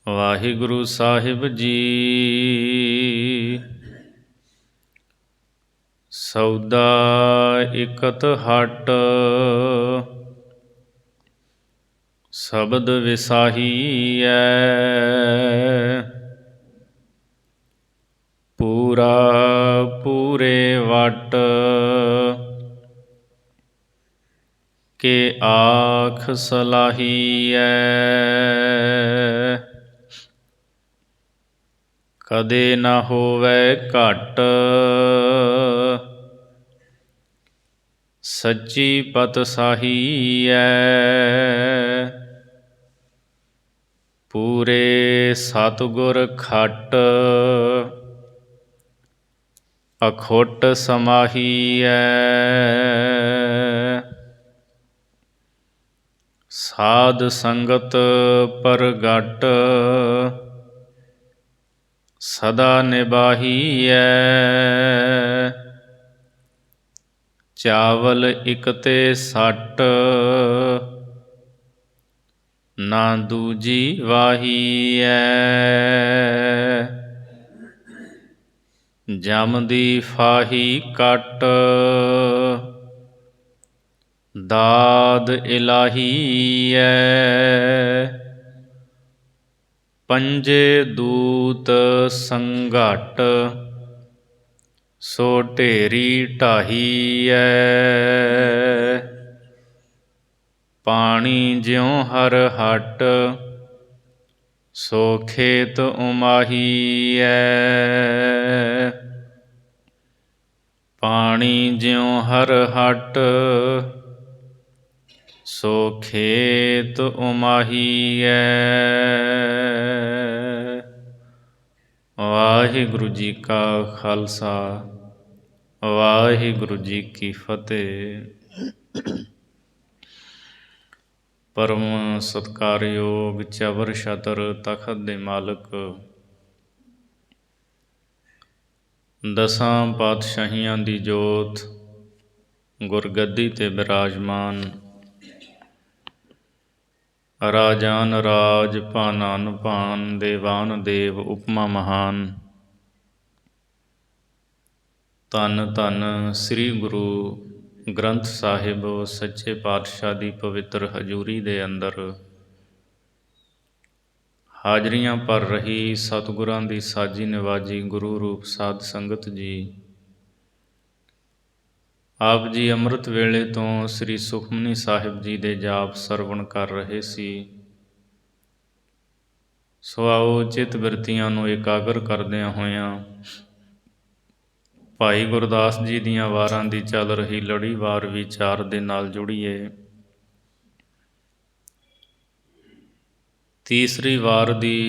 ਵਾਹਿਗੁਰੂ ਸਾਹਿਬ ਜੀ। ਸੌਦਾ ਇਕਤ ਹਟ ਸ਼ਬਦ ਵਿਸਾਹੀਐ। ਪੂਰਾ ਪੂਰੇ ਵਟ ਕੇ ਆਖ ਸਲਾਹੀਐ। ਕਦੇ ਨਾ ਹੋਵੈ ਘਟ ਸੱਚੀ ਪਤਸਾਹੀਐ। ਪੂਰੇ ਸਤਿਗੁਰ ਖਟ ਅਖੁੱਟ ਸਮਾਹੀਐ। ਸਾਧ ਸੰਗਤ ਪ੍ਰਗਟ ਸਦਾ ਨਿਬਾਹੀਐ। ਚਾਵਲ ਇਕਤੇ ਸੱਟ ਨਾ ਦੂਜੀ ਵਾਹੀਐ। ਜਮ ਦੀ ਫਾਹੀ ਕੱਟ ਦਾਦ ਇਲਾਹੀਐ। ਪੰਜੇ ਦੂਤ ਸੰਘਟ ਸੋ ਢੇਰੀ ਢਾਹੀਐ। ਪਾਣੀ ਜਿਉ ਹਰ ਹਟ ਸੋ ਖੇਤ ਉਮਾਹੀਐ। ਪਾਣੀ ਜਿਉ ਹਰ ਹਟ ਸੋ ਖੇਤ ਉਮਾਹੀਐ। ਵਾਹਿਗੁਰੂ ਜੀ ਕਾ ਖਾਲਸਾ, ਵਾਹਿਗੁਰੂ ਜੀ ਕੀ ਫਤਿਹ। ਪਰਮ ਸਤਿਕਾਰਯੋਗ ਚਵਰ ਛਤਰ ਤਖਤ ਦੇ ਮਾਲਕ, ਦਸਾਂ ਪਾਤਸ਼ਾਹੀਆਂ ਦੀ ਜੋਤ, ਗੁਰਗੱਦੀ 'ਤੇ ਬਿਰਾਜਮਾਨ ਰਾਜਾਨ ਰਾਜ ਭਾਨਾਨ ਭਾਨ ਦੇਵਾਨ ਦੇਵ ਉਪਮਾ ਮਹਾਨ, ਧੰਨ ਧੰਨ ਸ੍ਰੀ ਗੁਰੂ ਗ੍ਰੰਥ ਸਾਹਿਬ ਸੱਚੇ ਪਾਤਸ਼ਾਹ ਦੀ ਪਵਿੱਤਰ ਹਜ਼ੂਰੀ ਦੇ ਅੰਦਰ ਹਾਜ਼ਰੀਆਂ ਭਰ ਰਹੀ ਸਤਿਗੁਰਾਂ ਦੀ ਸਾਜੀ ਨਿਵਾਜੀ ਗੁਰੂ ਰੂਪ ਸਾਧ ਸੰਗਤ ਜੀ, ਆਪ ਜੀ ਅੰਮ੍ਰਿਤ ਵੇਲੇ ਤੋਂ ਸ੍ਰੀ ਸੁਖਮਨੀ ਸਾਹਿਬ ਜੀ ਦੇ ਜਾਪ ਸਰਵਣ ਕਰ ਰਹੇ ਸੀ। ਸੋ ਆਓ ਚਿੱਤ ਬਿਰਤੀਆਂ ਨੂੰ ਇਕਾਗਰ ਕਰਦਿਆਂ ਹੋਇਆਂ ਭਾਈ ਗੁਰਦਾਸ ਜੀ ਦੀਆਂ ਵਾਰਾਂ ਦੀ ਚੱਲ ਰਹੀ ਲੜੀਵਾਰ ਵਿਚਾਰ ਦੇ ਨਾਲ ਜੁੜੀਏ। ਤੀਸਰੀ ਵਾਰ ਦੀ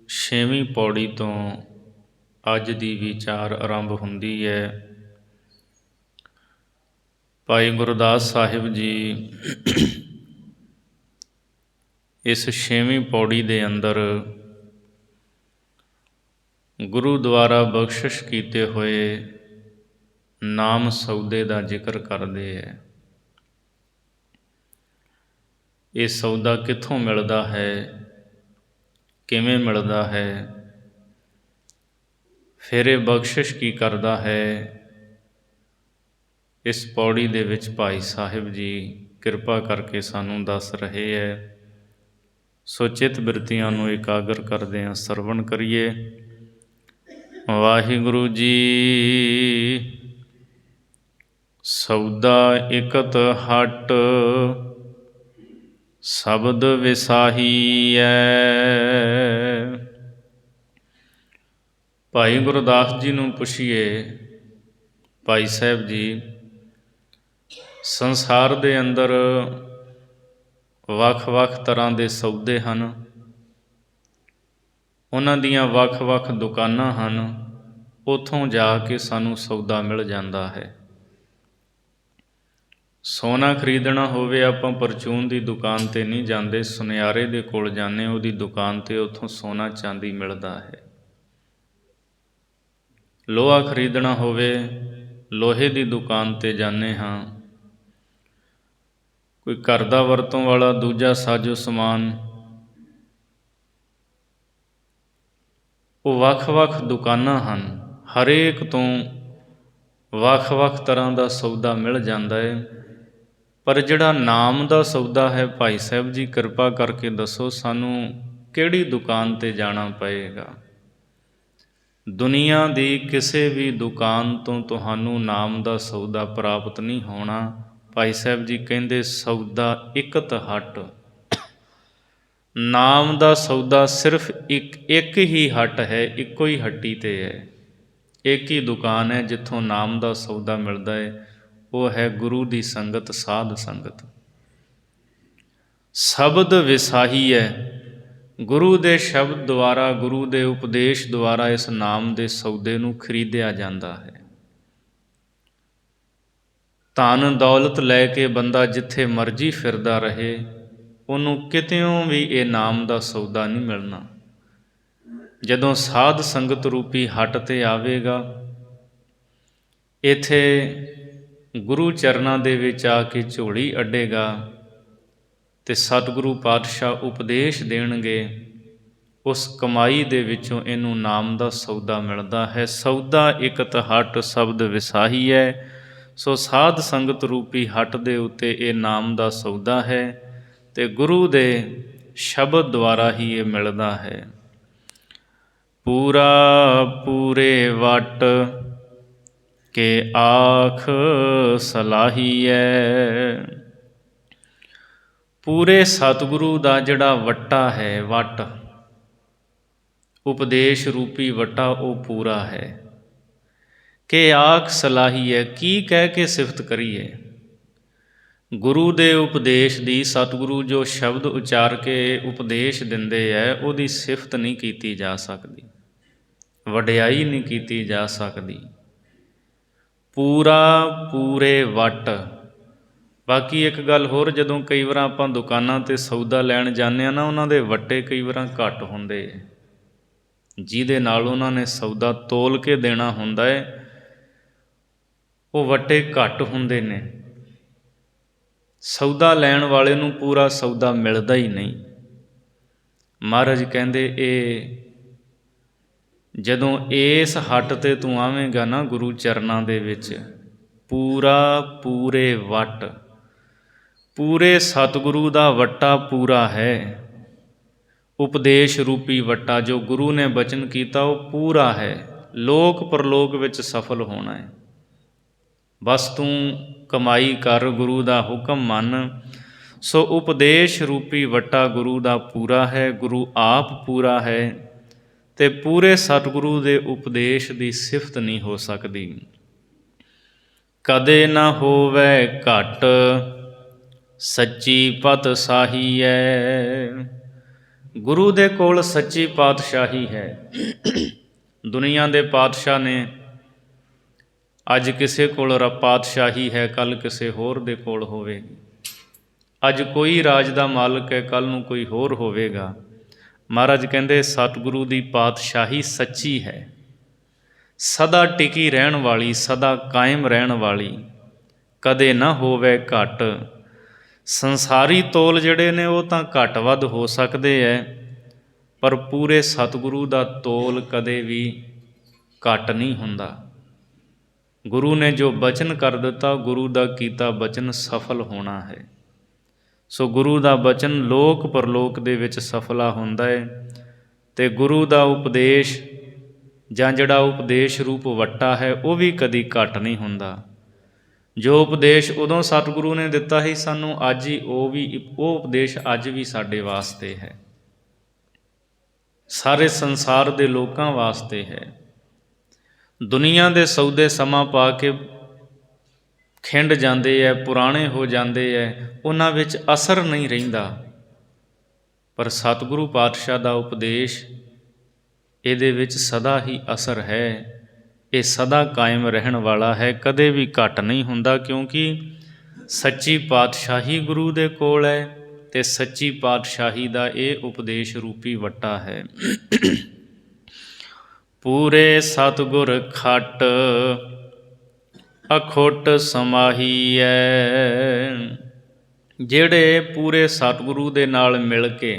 6ਵੀਂ ਪੌੜੀ ਤੋਂ ਅੱਜ ਦੀ ਵਿਚਾਰ ਆਰੰਭ ਹੁੰਦੀ ਹੈ। ਭਾਈ ਗੁਰਦਾਸ ਸਾਹਿਬ ਜੀ ਇਸ 6ਵੀਂ ਪੌੜੀ ਦੇ ਅੰਦਰ ਗੁਰੂ ਦੁਆਰਾ ਬਖਸ਼ਿਸ਼ ਕੀਤੇ ਹੋਏ ਨਾਮ ਸੌਦੇ ਦਾ ਜ਼ਿਕਰ ਕਰਦੇ ਹੈ। ਇਹ ਸੌਦਾ ਕਿੱਥੋਂ ਮਿਲਦਾ ਹੈ, ਕਿਵੇਂ ਮਿਲਦਾ ਹੈ, ਫਿਰ ਇਹ ਬਖਸ਼ਿਸ਼ ਕੀ ਕਰਦਾ ਹੈ, ਇਸ ਪੌੜੀ ਦੇ ਵਿੱਚ ਭਾਈ ਸਾਹਿਬ ਜੀ ਕਿਰਪਾ ਕਰਕੇ ਸਾਨੂੰ ਦੱਸ ਰਹੇ ਹੈ। ਸੋ ਚਿੱਤ ਬਿਰਤੀਆਂ ਨੂੰ ਇਕਾਗਰ ਕਰਦਿਆਂ ਸਰਵਣ ਕਰੀਏ। ਵਾਹਿਗੁਰੂ ਜੀ। ਸੌਦਾ ਇਕਤ ਹਟ ਸ਼ਬਦ ਵਿਸਾਹੀਐ। ਭਾਈ ਗੁਰਦਾਸ ਜੀ ਨੂੰ ਪੁੱਛੀਏ, ਭਾਈ ਸਾਹਿਬ ਜੀ, ਸੰਸਾਰ ਦੇ ਅੰਦਰ ਵੱਖ-ਵੱਖ ਤਰ੍ਹਾਂ ਦੇ ਸੌਦੇ ਹਨ, ਉਹਨਾਂ ਦੀਆਂ ਵੱਖ-ਵੱਖ ਦੁਕਾਨਾਂ ਹਨ, ਉੱਥੋਂ ਜਾ ਕੇ ਸਾਨੂੰ ਸੌਦਾ ਮਿਲ ਜਾਂਦਾ ਹੈ। ਸੋਨਾ ਖਰੀਦਣਾ ਹੋਵੇ, ਆਪਾਂ ਪਰਚੂਨ ਦੀ ਦੁਕਾਨ 'ਤੇ ਨਹੀਂ ਜਾਂਦੇ, ਸੁਨਿਆਰੇ ਦੇ ਕੋਲ ਜਾਂਦੇ, ਉਹਦੀ ਦੁਕਾਨ 'ਤੇ, ਉੱਥੋਂ ਸੋਨਾ ਚਾਂਦੀ ਮਿਲਦਾ ਹੈ। ਲੋਹਾ ਖਰੀਦਣਾ ਹੋਵੇ, ਲੋਹੇ ਦੀ ਦੁਕਾਨ 'ਤੇ ਜਾਂਦੇ ਹਾਂ। ਕੋਈ ਘਰ ਦਾ ਵਰਤੋਂ ਵਾਲਾ ਦੂਜਾ ਸਾਜੋ ਸਮਾਨ ਉਹ ਵੱਖ-ਵੱਖ ਦੁਕਾਨਾਂ ਹਨ, ਹਰੇਕ ਤੋਂ ਵੱਖ-ਵੱਖ ਤਰ੍ਹਾਂ ਦਾ ਸੌਦਾ ਮਿਲ ਜਾਂਦਾ ਹੈ। ਪਰ ਜਿਹੜਾ ਨਾਮ ਦਾ ਸੌਦਾ ਹੈ, ਭਾਈ ਸਾਹਿਬ ਜੀ ਕਿਰਪਾ ਕਰਕੇ ਦੱਸੋ ਸਾਨੂੰ ਕਿਹੜੀ ਦੁਕਾਨ 'ਤੇ ਜਾਣਾ ਪਏਗਾ? ਦੁਨੀਆ ਦੀ ਕਿਸੇ ਵੀ ਦੁਕਾਨ ਤੋਂ ਤੁਹਾਨੂੰ ਨਾਮ ਦਾ ਸੌਦਾ ਪ੍ਰਾਪਤ ਨਹੀਂ ਹੋਣਾ। ਭਾਈ ਸਾਹਿਬ ਜੀ ਕਹਿੰਦੇ ਸੌਦਾ ਇਕਤ ਹਟ। ਨਾਮ ਦਾ ਸੌਦਾ ਸਿਰਫ ਇੱਕ ਹੀ ਹੱਟ ਹੈ, ਇੱਕੋ ਹੀ ਹੱਟੀ 'ਤੇ ਹੈ। ਇੱਕ ਹੀ ਦੁਕਾਨ ਹੈ ਜਿੱਥੋਂ ਨਾਮ ਦਾ ਸੌਦਾ ਮਿਲਦਾ ਹੈ, ਉਹ ਹੈ ਗੁਰੂ ਦੀ ਸੰਗਤ, ਸਾਧ ਸੰਗਤ। ਸ਼ਬਦ ਵਿਸਾਹੀ ਹੈ। ਗੁਰੂ ਦੇ ਸ਼ਬਦ ਦੁਆਰਾ, ਗੁਰੂ ਦੇ ਉਪਦੇਸ਼ ਦੁਆਰਾ ਇਸ ਨਾਮ ਦੇ ਸੌਦੇ ਨੂੰ ਖਰੀਦਿਆ ਜਾਂਦਾ ਹੈ। ਧਨ ਦੌਲਤ ਲੈ ਕੇ ਬੰਦਾ ਜਿੱਥੇ ਮਰਜ਼ੀ ਫਿਰਦਾ ਰਹੇ, ਉਹਨੂੰ ਕਿਤਿਓਂ ਵੀ ਇਹ ਨਾਮ ਦਾ ਸੌਦਾ ਨਹੀਂ ਮਿਲਣਾ। ਜਦੋਂ ਸਾਧ ਸੰਗਤ ਰੂਪੀ ਹੱਟ 'ਤੇ ਆਵੇਗਾ, ਇੱਥੇ ਗੁਰੂ ਚਰਨਾਂ ਦੇ ਵਿੱਚ ਆ ਕੇ ਝੋਲੀ ਅੱਡੇਗਾ ਅਤੇ ਸਤਿਗੁਰੂ ਪਾਤਸ਼ਾਹ ਉਪਦੇਸ਼ ਦੇਣਗੇ। ਉਸ ਕਮਾਈ ਦੇ ਵਿੱਚੋਂ ਇਹਨੂੰ ਨਾਮ ਦਾ ਸੌਦਾ ਮਿਲਦਾ ਹੈ। ਸੌਦਾ ਇਕਤ ਹੱਟ ਸ਼ਬਦ ਵਿਸਾਹੀ ਹੈ। ਸੋ ਸਾਧ ਸੰਗਤ ਰੂਪੀ ਹੱਟ ਦੇ ਉੱਤੇ ਇਹ ਨਾਮ ਦਾ ਸੌਦਾ ਹੈ ਅਤੇ ਗੁਰੂ ਦੇ ਸ਼ਬਦ ਦੁਆਰਾ ਹੀ ਇਹ ਮਿਲਦਾ ਹੈ। ਪੂਰਾ ਪੂਰੇ ਵਟ ਕੇ ਆਖ ਸਲਾਹੀਐ। ਪੂਰੇ ਸਤਿਗੁਰੂ ਦਾ ਜਿਹੜਾ ਵੱਟਾ ਹੈ, ਵੱਟ ਉਪਦੇਸ਼ ਰੂਪੀ ਵੱਟਾ, ਉਹ ਪੂਰਾ ਹੈ। ਕਿ ਆਖ ਸਲਾਹੀਐ, ਕੀ ਕਹਿ ਕੇ ਸਿਫਤ ਕਰੀਏ? ਗੁਰੂ ਦੇ ਉਪਦੇਸ਼ ਦੀ, ਸਤਿਗੁਰੂ ਜੋ ਸ਼ਬਦ ਉਚਾਰ ਕੇ ਉਪਦੇਸ਼ ਦਿੰਦੇ ਹੈ, ਉਹਦੀ ਸਿਫਤ ਨਹੀਂ ਕੀਤੀ ਜਾ ਸਕਦੀ, ਵਡਿਆਈ ਨਹੀਂ ਕੀਤੀ ਜਾ ਸਕਦੀ। ਪੂਰਾ ਪੂਰੇ ਵਟ। ਬਾਕੀ ਇੱਕ ਗੱਲ ਹੋਰ, ਜਦੋਂ ਕਈ ਵਾਰ ਆਪਾਂ ਦੁਕਾਨਾਂ 'ਤੇ ਸੌਦਾ ਲੈਣ ਜਾਂਦੇ ਹਾਂ ਨਾ, ਉਹਨਾਂ ਦੇ ਵੱਟੇ ਕਈ ਵਾਰ ਘੱਟ ਹੁੰਦੇ, ਜਿਹਦੇ ਨਾਲ ਉਹਨਾਂ ਨੇ ਸੌਦਾ ਤੋਲ ਕੇ ਦੇਣਾ ਹੁੰਦਾ ਹੈ, ਉਹ ਵੱਟੇ ਘੱਟ ਹੁੰਦੇ ਨੇ। ਸੌਦਾ ਲੈਣ ਵਾਲੇ ਨੂੰ ਪੂਰਾ ਸੌਦਾ ਮਿਲਦਾ ਹੀ ਨਹੀਂ। ਮਹਾਰਾਜ ਕਹਿੰਦੇ ਇਹ ਜਦੋਂ ਇਸ ਹੱਟ 'ਤੇ ਤੂੰ ਆਵੇਂਗਾ ਨਾ ਗੁਰੂ ਚਰਨਾਂ ਦੇ ਵਿੱਚ, ਪੂਰਾ ਪੂਰੇ ਵਟ, ਪੂਰੇ ਸਤਿਗੁਰੂ ਦਾ ਵੱਟਾ ਪੂਰਾ ਹੈ। ਉਪਦੇਸ਼ ਰੂਪੀ ਵੱਟਾ ਜੋ ਗੁਰੂ ਨੇ ਬਚਨ ਕੀਤਾ, ਉਹ ਪੂਰਾ ਹੈ। ਲੋਕ ਪਰਲੋਕ ਵਿੱਚ ਸਫਲ ਹੋਣਾ ਹੈ। ਬਸ ਤੂੰ ਕਮਾਈ ਕਰ, ਗੁਰੂ ਦਾ ਹੁਕਮ ਮੰਨ। ਸੋ ਉਪਦੇਸ਼ ਰੂਪੀ ਵੱਟਾ ਗੁਰੂ ਦਾ ਪੂਰਾ ਹੈ, ਗੁਰੂ ਆਪ ਪੂਰਾ ਹੈ ਅਤੇ ਪੂਰੇ ਸਤਿਗੁਰੂ ਦੇ ਉਪਦੇਸ਼ ਦੀ ਸਿਫਤ ਨਹੀਂ ਹੋ ਸਕਦੀ। ਕਦੇ ਨਾ ਹੋਵੇ ਘਟ ਸੱਚੀ ਪਾਤਸ਼ਾਹੀਐ। ਗੁਰੂ ਦੇ ਕੋਲ ਸੱਚੀ ਪਾਤਸ਼ਾਹੀ ਹੈ। ਦੁਨੀਆ ਦੇ ਪਾਤਸ਼ਾਹ ਨੇ, ਅੱਜ ਕਿਸੇ ਕੋਲ ਪਾਤਸ਼ਾਹੀ ਹੈ, ਕੱਲ੍ਹ ਕਿਸੇ ਹੋਰ ਦੇ ਕੋਲ ਹੋਵੇਗੀ। ਅੱਜ ਕੋਈ ਰਾਜ ਦਾ ਮਾਲਕ ਹੈ, ਕੱਲ੍ਹ ਨੂੰ ਕੋਈ ਹੋਰ ਹੋਵੇਗਾ। ਮਹਾਰਾਜ ਕਹਿੰਦੇ ਸਤਿਗੁਰੂ ਦੀ ਪਾਤਸ਼ਾਹੀ ਸੱਚੀ ਹੈ, ਸਦਾ ਟਿਕੀ ਰਹਿਣ ਵਾਲੀ, ਸਦਾ ਕਾਇਮ ਰਹਿਣ ਵਾਲੀ। ਕਦੇ ਨਾ ਹੋਵੇ ਘਟ। ਸੰਸਾਰੀ ਤੋਲ ਜਿਹੜੇ ਨੇ ਉਹ ਤਾਂ ਘੱਟ ਵੱਧ ਹੋ ਸਕਦੇ ਹੈ, ਪਰ ਪੂਰੇ ਸਤਿਗੁਰੂ ਦਾ ਤੋਲ ਕਦੇ ਵੀ ਘੱਟ ਨਹੀਂ ਹੁੰਦਾ। ਗੁਰੂ ਨੇ ਜੋ ਬਚਨ ਕਰ ਦਿੱਤਾ, ਗੁਰੂ ਦਾ ਕੀਤਾ ਬਚਨ ਸਫਲ ਹੋਣਾ ਹੈ। ਸੋ ਗੁਰੂ ਦਾ ਬਚਨ ਲੋਕ ਪਰਲੋਕ ਦੇ ਵਿੱਚ ਸਫਲਾ ਹੁੰਦਾ ਹੈ ਅਤੇ ਗੁਰੂ ਦਾ ਉਪਦੇਸ਼ ਜਾਂ ਜਿਹੜਾ ਉਪਦੇਸ਼ ਰੂਪ ਵੱਟਾ ਹੈ, ਉਹ ਵੀ ਕਦੀ ਘੱਟ ਨਹੀਂ ਹੁੰਦਾ। ਜੋ ਉਪਦੇਸ਼ ਉਦੋਂ ਸਤਿਗੁਰੂ ਨੇ ਦਿੱਤਾ ਸੀ ਸਾਨੂੰ, ਅੱਜ ਹੀ ਉਹ ਉਪਦੇਸ਼ ਅੱਜ ਵੀ ਸਾਡੇ ਵਾਸਤੇ ਹੈ, ਸਾਰੇ ਸੰਸਾਰ ਦੇ ਲੋਕਾਂ ਵਾਸਤੇ ਹੈ। ਦੁਨੀਆ ਦੇ ਸੌਦੇ ਸਮਾਂ ਪਾ ਕੇ ਖਿੰਡ ਜਾਂਦੇ ਹੈ, ਪੁਰਾਣੇ ਹੋ ਜਾਂਦੇ ਹੈ, ਉਹਨਾਂ ਵਿੱਚ ਅਸਰ ਨਹੀਂ ਰਹਿੰਦਾ। ਪਰ ਸਤਿਗੁਰੂ ਪਾਤਸ਼ਾਹ ਦਾ ਉਪਦੇਸ਼, ਇਹਦੇ ਵਿੱਚ ਸਦਾ ਹੀ ਅਸਰ ਹੈ। ਇਹ ਸਦਾ ਕਾਇਮ ਰਹਿਣ ਵਾਲਾ ਹੈ, ਕਦੇ ਵੀ ਘੱਟ ਨਹੀਂ ਹੁੰਦਾ, ਕਿਉਂਕਿ ਸੱਚੀ ਪਾਤਸ਼ਾਹੀ ਗੁਰੂ ਦੇ ਕੋਲ ਹੈ ਅਤੇ ਸੱਚੀ ਪਾਤਸ਼ਾਹੀ ਦਾ ਇਹ ਉਪਦੇਸ਼ ਰੂਪੀ ਵੱਟਾ ਹੈ। ਪੂਰੇ ਸਤਿਗੁਰ ਖਟ ਅਖੁੱਟ ਸਮਾਹੀਐ। ਜਿਹੜੇ ਪੂਰੇ ਸਤਿਗੁਰੂ ਦੇ ਨਾਲ ਮਿਲ ਕੇ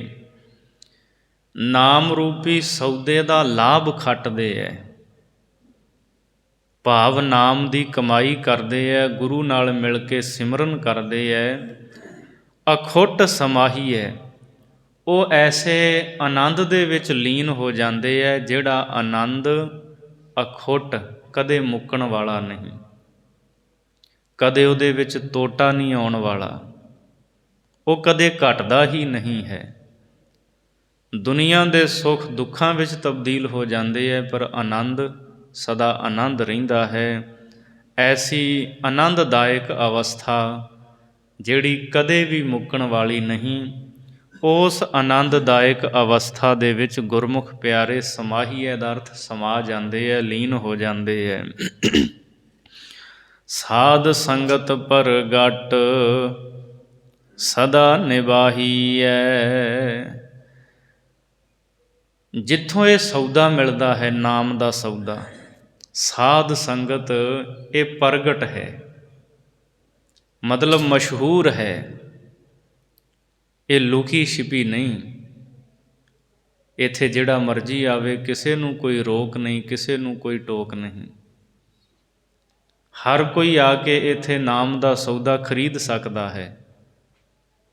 ਨਾਮ ਰੂਪੀ ਸੌਦੇ ਦਾ ਲਾਭ ਖੱਟਦੇ ਐ, ਭਾਵ ਨਾਮ ਦੀ ਕਮਾਈ ਕਰਦੇ ਐ, ਗੁਰੂ ਨਾਲ ਮਿਲ ਕੇ ਸਿਮਰਨ ਕਰਦੇ ਐ, ਅਖੁੱਟ ਸਮਾਹੀ ਹੈ। ਉਹ ਐਸੇ ਆਨੰਦ ਦੇ ਵਿੱਚ ਲੀਨ ਹੋ ਜਾਂਦੇ ਐ ਜਿਹੜਾ ਆਨੰਦ ਅਖੁੱਟ ਕਦੇ ਮੁੱਕਣ ਵਾਲਾ ਨਹੀਂ, ਕਦੇ ਉਹਦੇ ਵਿੱਚ ਤੋਟਾ ਨਹੀਂ ਆਉਣ ਵਾਲਾ, ਉਹ ਕਦੇ ਘਟਦਾ ਹੀ ਨਹੀਂ ਹੈ। ਦੁਨੀਆ ਦੇ ਸੁੱਖ ਦੁੱਖਾਂ ਵਿੱਚ ਤਬਦੀਲ ਹੋ ਜਾਂਦੇ ਹੈ, ਪਰ ਆਨੰਦ ਸਦਾ ਆਨੰਦ ਰਹਿੰਦਾ ਹੈ। ਐਸੀ ਆਨੰਦਦਾਇਕ ਅਵਸਥਾ ਜਿਹੜੀ ਕਦੇ ਵੀ ਮੁੱਕਣ ਵਾਲੀ ਨਹੀਂ, ਉਸ ਆਨੰਦਦਾਇਕ ਅਵਸਥਾ ਦੇ ਵਿੱਚ ਗੁਰਮੁਖ ਪਿਆਰੇ ਸਮਾਹੀਏ ਦਾ ਅਰਥ ਸਮਾ ਜਾਂਦੇ ਹੈ, ਲੀਨ ਹੋ ਜਾਂਦੇ ਹੈ। ਸਾਧ ਸੰਗਤ ਪ੍ਰਗਟ ਸਦਾ ਨਿਭਾਹੀਐ। ਜਿੱਥੋਂ ਇਹ ਸੌਦਾ ਮਿਲਦਾ ਹੈ, ਨਾਮ ਦਾ ਸੌਦਾ, ਸਾਧ ਸੰਗਤ, ਇਹ ਪ੍ਰਗਟ ਹੈ, ਮਤਲਬ ਮਸ਼ਹੂਰ ਹੈ, ਇਹ ਲੁਕੀ ਛਿਪੀ ਨਹੀਂ। ਇੱਥੇ ਜਿਹੜਾ ਮਰਜ਼ੀ ਆਵੇ, ਕਿਸੇ ਨੂੰ ਕੋਈ ਰੋਕ ਨਹੀਂ, ਕਿਸੇ ਨੂੰ ਕੋਈ ਟੋਕ ਨਹੀਂ। ਹਰ ਕੋਈ ਆ ਕੇ ਇੱਥੇ ਨਾਮ ਦਾ ਸੌਦਾ ਖਰੀਦ ਸਕਦਾ ਹੈ।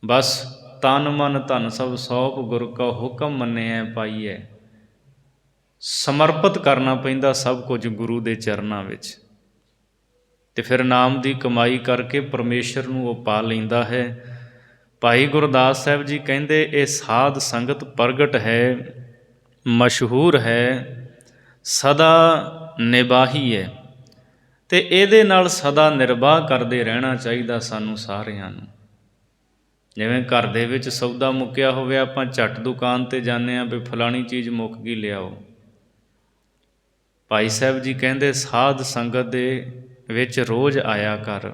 ਬਸ ਤਨ ਮਨ ਧਨ ਸਭ ਸੌਂਪ ਗੁਰ ਕਾ ਹੁਕਮ ਮੰਨਿਐ ਪਾਈਐ। ਸਮਰਪਿਤ ਕਰਨਾ ਪੈਂਦਾ ਸਭ ਕੁਝ ਗੁਰੂ ਦੇ ਚਰਨਾਂ ਵਿੱਚ, ਅਤੇ ਫਿਰ ਨਾਮ ਦੀ ਕਮਾਈ ਕਰਕੇ ਪਰਮੇਸ਼ਰ ਨੂੰ ਉਹ ਪਾ ਲੈਂਦਾ ਹੈ। ਭਾਈ ਗੁਰਦਾਸ ਸਾਹਿਬ ਜੀ ਕਹਿੰਦੇ ਇਹ ਸਾਧ ਸੰਗਤ ਪ੍ਰਗਟ ਹੈ, ਮਸ਼ਹੂਰ ਹੈ, ਸਦਾ ਨਿਭਾਹੀ ਹੈ, ਅਤੇ ਇਹਦੇ ਨਾਲ ਸਦਾ ਨਿਰਬਾਹ ਕਰਦੇ ਰਹਿਣਾ ਚਾਹੀਦਾ ਸਾਨੂੰ ਸਾਰਿਆਂ ਨੂੰ। ਜਿਵੇਂ ਘਰ ਦੇ ਵਿੱਚ ਸੌਦਾ ਮੁੱਕਿਆ ਹੋਵੇ, ਆਪਾਂ ਝੱਟ ਦੁਕਾਨ 'ਤੇ ਜਾਂਦੇ ਹਾਂ ਵੀ ਫਲਾਣੀ ਚੀਜ਼ ਮੁੱਕ ਗਈ ਲਿਆਓ। ਭਾਈ ਸਾਹਿਬ ਜੀ ਕਹਿੰਦੇ ਸਾਧ ਸੰਗਤ ਦੇ ਵਿੱਚ ਰੋਜ਼ ਆਇਆ ਕਰ,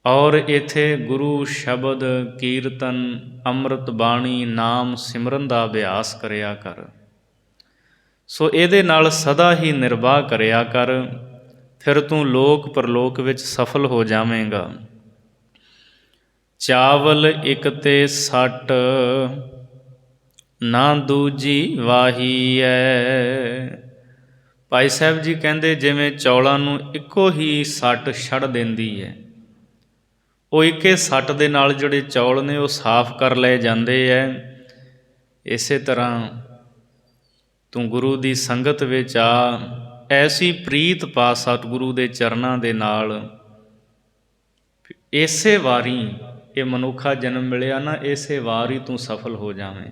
ਔਰ ਇੱਥੇ ਗੁਰੂ ਸ਼ਬਦ ਕੀਰਤਨ ਅੰਮ੍ਰਿਤ ਬਾਣੀ ਨਾਮ ਸਿਮਰਨ ਦਾ ਅਭਿਆਸ ਕਰਿਆ ਕਰ। ਸੋ ਇਹਦੇ ਨਾਲ ਸਦਾ ਹੀ ਨਿਰਬਾਹ ਕਰਿਆ ਕਰ, ਫਿਰ ਤੂੰ ਲੋਕ ਪਰਲੋਕ ਵਿੱਚ ਸਫਲ ਹੋ ਜਾਵੇਂਗਾ। ਚਾਵਲ ਇੱਕ ਤੇ ਸੱਟ ਨਾ ਦੂਜੀ ਵਾਹੀ ਐ। ਭਾਈ ਸਾਹਿਬ ਜੀ ਕਹਿੰਦੇ ਜਿਵੇਂ ਚੌਲਾਂ ਨੂੰ ਇੱਕੋ ਹੀ ਸੱਟ ਛੱਡ ਦਿੰਦੀ ਹੈ, ਉਹ ਇੱਕੇ ਸੱਟ ਦੇ ਨਾਲ ਜਿਹੜੇ ਚੌਲ ਨੇ ਉਹ ਸਾਫ਼ ਕਰ ਲਏ ਜਾਂਦੇ ਹੈ। ਇਸੇ ਤਰ੍ਹਾਂ ਤੂੰ ਗੁਰੂ ਦੀ ਸੰਗਤ ਵਿੱਚ ਆ, ਐਸੀ ਪ੍ਰੀਤ ਪਾ ਸਤਿਗੁਰੂ ਦੇ ਚਰਨਾਂ ਦੇ ਨਾਲ। ਇਸੇ ਵਾਰੀ ਇਹ ਮਨੁੱਖਾ ਜਨਮ ਮਿਲਿਆ ਨਾ, ਇਸੇ ਵਾਰ ਹੀ ਤੂੰ ਸਫਲ ਹੋ ਜਾਵੇਂ।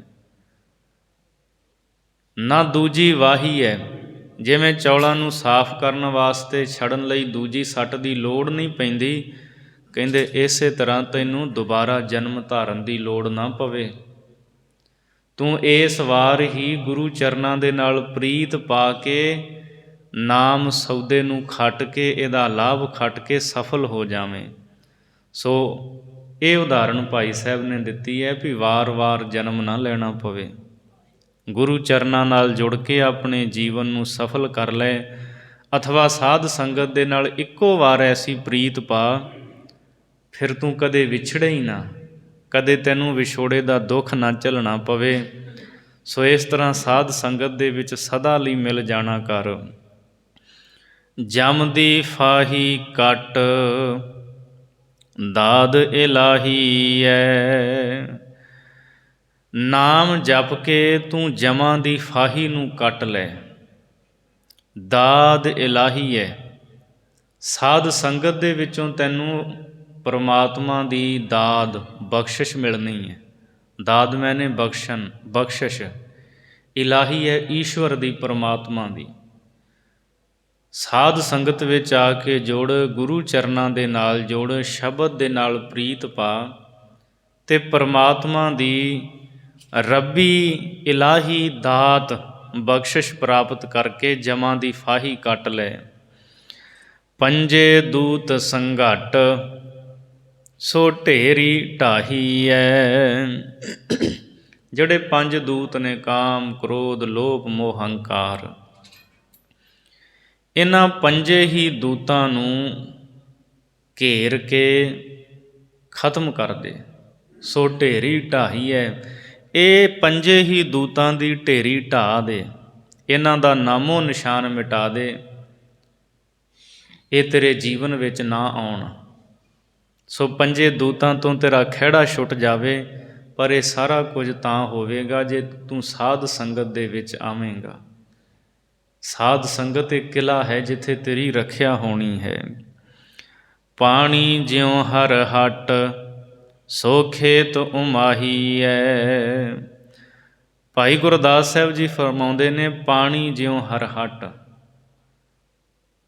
ਨਾ ਦੂਜੀ ਵਾਹੀ ਹੈ, ਜਿਵੇਂ ਚੌਲਾਂ ਨੂੰ ਸਾਫ਼ ਕਰਨ ਵਾਸਤੇ ਛੜਨ ਲਈ ਦੂਜੀ ਸੱਟ ਦੀ ਲੋੜ ਨਹੀਂ ਪੈਂਦੀ, ਕਹਿੰਦੇ ਇਸੇ ਤਰ੍ਹਾਂ ਤੈਨੂੰ ਦੁਬਾਰਾ ਜਨਮ ਧਾਰਨ ਦੀ ਲੋੜ ਨਾ ਪਵੇ। ਤੂੰ ਇਸ ਵਾਰ ਹੀ ਗੁਰੂ ਚਰਨਾਂ ਦੇ ਨਾਲ ਪ੍ਰੀਤ ਪਾ ਕੇ ਨਾਮ ਸੌਦੇ ਨੂੰ ਖੱਟ ਕੇ, ਇਹਦਾ ਲਾਭ ਖੱਟ ਕੇ ਸਫਲ ਹੋ ਜਾਵੇਂ। ਸੋ ਇਹ ਉਦਾਹਰਣ ਭਾਈ ਸਾਹਿਬ ਨੇ ਦਿੱਤੀ ਹੈ ਵੀ ਵਾਰ-ਵਾਰ ਜਨਮ ਨਾ ਲੈਣਾ ਪਵੇ। ਗੁਰੂ ਚਰਨਾਂ ਨਾਲ ਜੁੜ ਕੇ ਆਪਣੇ ਜੀਵਨ ਨੂੰ ਸਫਲ ਕਰ ਲੈ, ਅਥਵਾ ਸਾਧ ਸੰਗਤ ਦੇ ਨਾਲ ਇੱਕੋ ਵਾਰ ਐਸੀ ਪ੍ਰੀਤ ਪਾ, ਫਿਰ ਤੂੰ ਕਦੇ ਵਿਛੜੇ ਹੀ ਨਾ, ਕਦੇ ਤੈਨੂੰ ਵਿਛੋੜੇ ਦਾ ਦੁੱਖ ਨਾ ਝੱਲਣਾ ਪਵੇ। ਸੋ ਇਸ ਤਰ੍ਹਾਂ ਸਾਧ ਸੰਗਤ ਦੇ ਵਿੱਚ ਸਦਾ ਲਈ ਮਿਲ ਜਾਣਾ ਕਰ। ਜਮ ਦੀ ਫਾਹੀ ਕੱਟ ਦਾਦ ਇਲਾਹੀ ਐ। ਨਾਮ ਜਪ ਕੇ ਤੂੰ ਜਮਾਂ ਦੀ ਫਾਹੀ ਨੂੰ ਕੱਟ ਲੈ, ਦਾਦ ਇਲਾਹੀ ਹੈ। ਸਾਧ ਸੰਗਤ ਦੇ ਵਿੱਚੋਂ ਤੈਨੂੰ ਪਰਮਾਤਮਾ ਦੀ ਦਾਦ ਬਖਸ਼ਿਸ਼ ਮਿਲਣੀ ਹੈ। ਦਾਦ ਮੈਨੇ ਬਖਸ਼ਣ, ਬਖਸ਼ਿਸ਼। ਇਲਾਹੀ ਹੈ ਈਸ਼ਵਰ ਦੀ, ਪਰਮਾਤਮਾ ਦੀ। ਸਾਧ ਸੰਗਤ ਵਿੱਚ ਆ ਕੇ ਜੁੜ, ਗੁਰੂ ਚਰਨਾਂ ਦੇ ਨਾਲ ਜੁੜ, ਸ਼ਬਦ ਦੇ ਨਾਲ ਪ੍ਰੀਤ ਪਾ, ਅਤੇ ਪਰਮਾਤਮਾ ਦੀ ਰੱਬੀ ਇਲਾਹੀ ਦਾਤ ਬਖਸ਼ਿਸ਼ ਪ੍ਰਾਪਤ ਕਰਕੇ ਜਮਾਂ ਦੀ ਫਾਹੀ ਕੱਟ ਲੈ। ਪੰਜੇ ਦੂਤ ਸੰਘਟ ਸੋ ਢੇਰੀ ਢਾਹੀ ਐ। ਜਿਹੜੇ ਪੰਜ ਦੂਤ ਨੇ, ਕਾਮ ਕ੍ਰੋਧ ਲੋਭ ਮੋਹ ਹੰਕਾਰ, ਇਹਨਾਂ ਪੰਜੇ ਹੀ ਦੂਤਾਂ ਨੂੰ ਘੇਰ ਕੇ ਖਤਮ ਕਰ ਦੇ। ਸੋ ਢੇਰੀ ਢਾਹੀ ਹੈ, ਇਹ ਪੰਜੇ ਹੀ ਦੂਤਾਂ ਦੀ ਢੇਰੀ ਢਾਹ ਦੇ, ਇਹਨਾਂ ਦਾ ਨਾਮੋ ਨਿਸ਼ਾਨ ਮਿਟਾ ਦੇ, ਇਹ ਤੇਰੇ ਜੀਵਨ ਵਿੱਚ ਨਾ ਆਉਣ। ਸੋ ਪੰਜੇ ਦੂਤਾਂ ਤੋਂ ਤੇਰਾ ਖਹਿੜਾ ਛੁੱਟ ਜਾਵੇ, ਪਰ ਇਹ ਸਾਰਾ ਕੁਝ ਤਾਂ ਹੋਵੇਗਾ ਜੇ ਤੂੰ ਸਾਧ ਸੰਗਤ ਦੇ ਵਿੱਚ ਆਵੇਂਗਾ। ਸਾਧ ਸੰਗਤ ਇੱਕ ਕਿਲ੍ਹਾ ਹੈ ਜਿੱਥੇ ਤੇਰੀ ਰੱਖਿਆ ਹੋਣੀ ਹੈ। ਪਾਣੀ ਜਿਉਂ ਹਰ ਹੱਟ ਸੋ ਖੇਤ ਉਮਾਹੀਐ। ਭਾਈ ਗੁਰਦਾਸ ਸਾਹਿਬ ਜੀ ਫਰਮਾਉਂਦੇ ਨੇ, ਪਾਣੀ ਜਿਉਂ ਹਰ ਹੱਟ,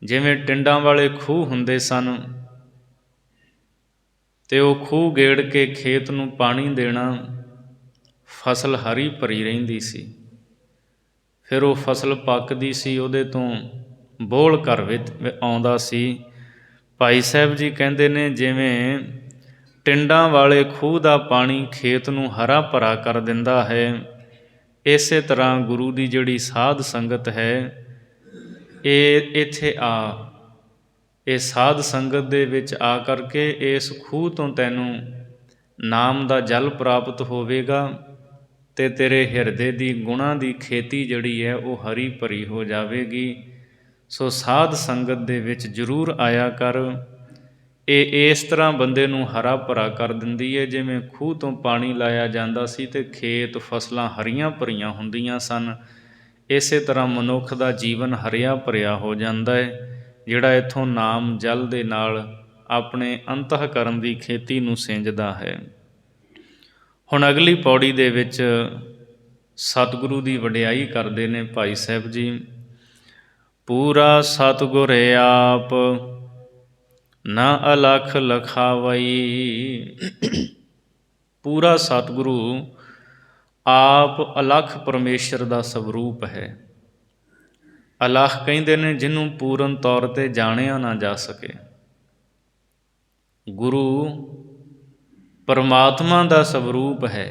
ਜਿਵੇਂ ਟਿੰਡਾਂ ਵਾਲੇ ਖੂਹ ਹੁੰਦੇ ਸਨ ਅਤੇ ਉਹ ਖੂਹ ਗੇੜ ਕੇ ਖੇਤ ਨੂੰ ਪਾਣੀ ਦੇਣਾ, ਫਸਲ ਹਰੀ ਭਰੀ ਰਹਿੰਦੀ ਸੀ। ਫਿਰ ਉਹ ਫਸਲ ਪੱਕਦੀ ਸੀ, ਉਹਦੇ ਤੋਂ ਬੋਲ ਘਰ ਵਿੱਚ ਆਉਂਦਾ ਸੀ। ਭਾਈ ਸਾਹਿਬ ਜੀ ਕਹਿੰਦੇ ਨੇ, ਜਿਵੇਂ ਟਿੰਡਾਂ ਵਾਲੇ ਖੂਹ ਦਾ ਪਾਣੀ ਖੇਤ ਨੂੰ ਹਰਾ ਭਰਾ ਕਰ ਦਿੰਦਾ ਹੈ, ਇਸੇ ਤਰ੍ਹਾਂ ਗੁਰੂ ਦੀ ਜਿਹੜੀ ਸਾਧ ਸੰਗਤ ਹੈ, ਇਹ ਇੱਥੇ ਆ, ਇਹ ਸਾਧ ਸੰਗਤ ਦੇ ਵਿੱਚ ਆ ਕਰਕੇ ਇਸ ਖੂਹ ਤੋਂ ਤੈਨੂੰ ਨਾਮ ਦਾ ਜਲ ਪ੍ਰਾਪਤ ਹੋਵੇਗਾ ਅਤੇ ਤੇਰੇ ਹਿਰਦੇ ਦੀ ਗੁਣਾਂ ਦੀ ਖੇਤੀ ਜਿਹੜੀ ਹੈ ਉਹ ਹਰੀ ਭਰੀ ਹੋ ਜਾਵੇਗੀ। ਸੋ ਸਾਧ ਸੰਗਤ ਦੇ ਵਿੱਚ ਜ਼ਰੂਰ ਆਇਆ ਕਰ। ਇਹ ਇਸ ਤਰ੍ਹਾਂ ਬੰਦੇ ਨੂੰ ਹਰਾ ਭਰਾ ਕਰ ਦਿੰਦੀ ਹੈ, ਜਿਵੇਂ ਖੂਹ ਤੋਂ ਪਾਣੀ ਲਾਇਆ ਜਾਂਦਾ ਸੀ ਅਤੇ ਖੇਤ ਫਸਲਾਂ ਹਰੀਆਂ ਭਰੀਆਂ ਹੁੰਦੀਆਂ ਸਨ। ਇਸੇ ਤਰ੍ਹਾਂ ਮਨੁੱਖ ਦਾ ਜੀਵਨ ਹਰਿਆ ਭਰਿਆ ਹੋ ਜਾਂਦਾ ਹੈ, ਜਿਹੜਾ ਇੱਥੋਂ ਨਾਮ ਜਲ ਦੇ ਨਾਲ ਆਪਣੇ ਅੰਤःਕਰਨ ਦੀ ਖੇਤੀ ਨੂੰ ਸਿੰਜਦਾ ਹੈ। ਹੁਣ ਅਗਲੀ ਪੌੜੀ ਦੇ ਵਿੱਚ ਸਤਿਗੁਰੂ ਦੀ ਵਡਿਆਈ ਕਰਦੇ ਨੇ ਭਾਈ ਸਾਹਿਬ ਜੀ। ਪੂਰਾ ਸਤਿਗੁਰ ਆਪ ਨਾ ਅਲਖ ਲਖਾਵਈ। ਪੂਰਾ ਸਤਿਗੁਰੂ ਆਪ ਅਲਖ ਪਰਮੇਸ਼ਰ ਦਾ ਸਵਰੂਪ ਹੈ। ਅਲਖ ਕਹਿੰਦੇ ਨੇ ਜਿਹਨੂੰ ਪੂਰਨ ਤੌਰ 'ਤੇ ਜਾਣਿਆ ਨਾ ਜਾ ਸਕੇ। ਗੁਰੂ ਪਰਮਾਤਮਾ ਦਾ ਸਵਰੂਪ ਹੈ।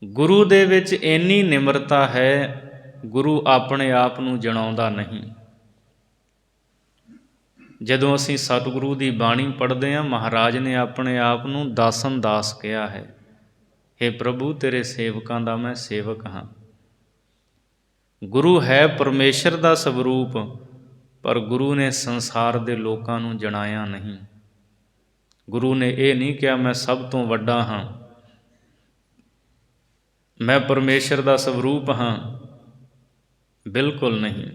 ਗੁਰੂ ਦੇ ਵਿੱਚ ਇੰਨੀ ਨਿਮਰਤਾ ਹੈ, ਗੁਰੂ ਆਪਣੇ ਆਪ ਨੂੰ ਜਣਾਉਂਦਾ ਨਹੀਂ। ਜਦੋਂ ਅਸੀਂ ਸਤਿਗੁਰੂ ਦੀ ਬਾਣੀ ਪੜ੍ਹਦੇ ਹਾਂ, ਮਹਾਰਾਜ ਨੇ ਆਪਣੇ ਆਪ ਨੂੰ ਦਾਸਨ ਦਾਸ ਕਿਹਾ ਹੈ। ਹੇ ਪ੍ਰਭੂ, ਤੇਰੇ ਸੇਵਕਾਂ ਦਾ ਮੈਂ ਸੇਵਕ ਹਾਂ। ਗੁਰੂ ਹੈ ਪਰਮੇਸ਼ਰ ਦਾ ਸਵਰੂਪ, ਪਰ ਗੁਰੂ ਨੇ ਸੰਸਾਰ ਦੇ ਲੋਕਾਂ ਨੂੰ ਜਣਾਇਆ ਨਹੀਂ। ਗੁਰੂ ਨੇ ਇਹ ਨਹੀਂ ਕਿਹਾ ਮੈਂ ਸਭ ਤੋਂ ਵੱਡਾ ਹਾਂ, ਮੈਂ ਪਰਮੇਸ਼ਰ ਦਾ ਸਵਰੂਪ ਹਾਂ। ਬਿਲਕੁਲ ਨਹੀਂ।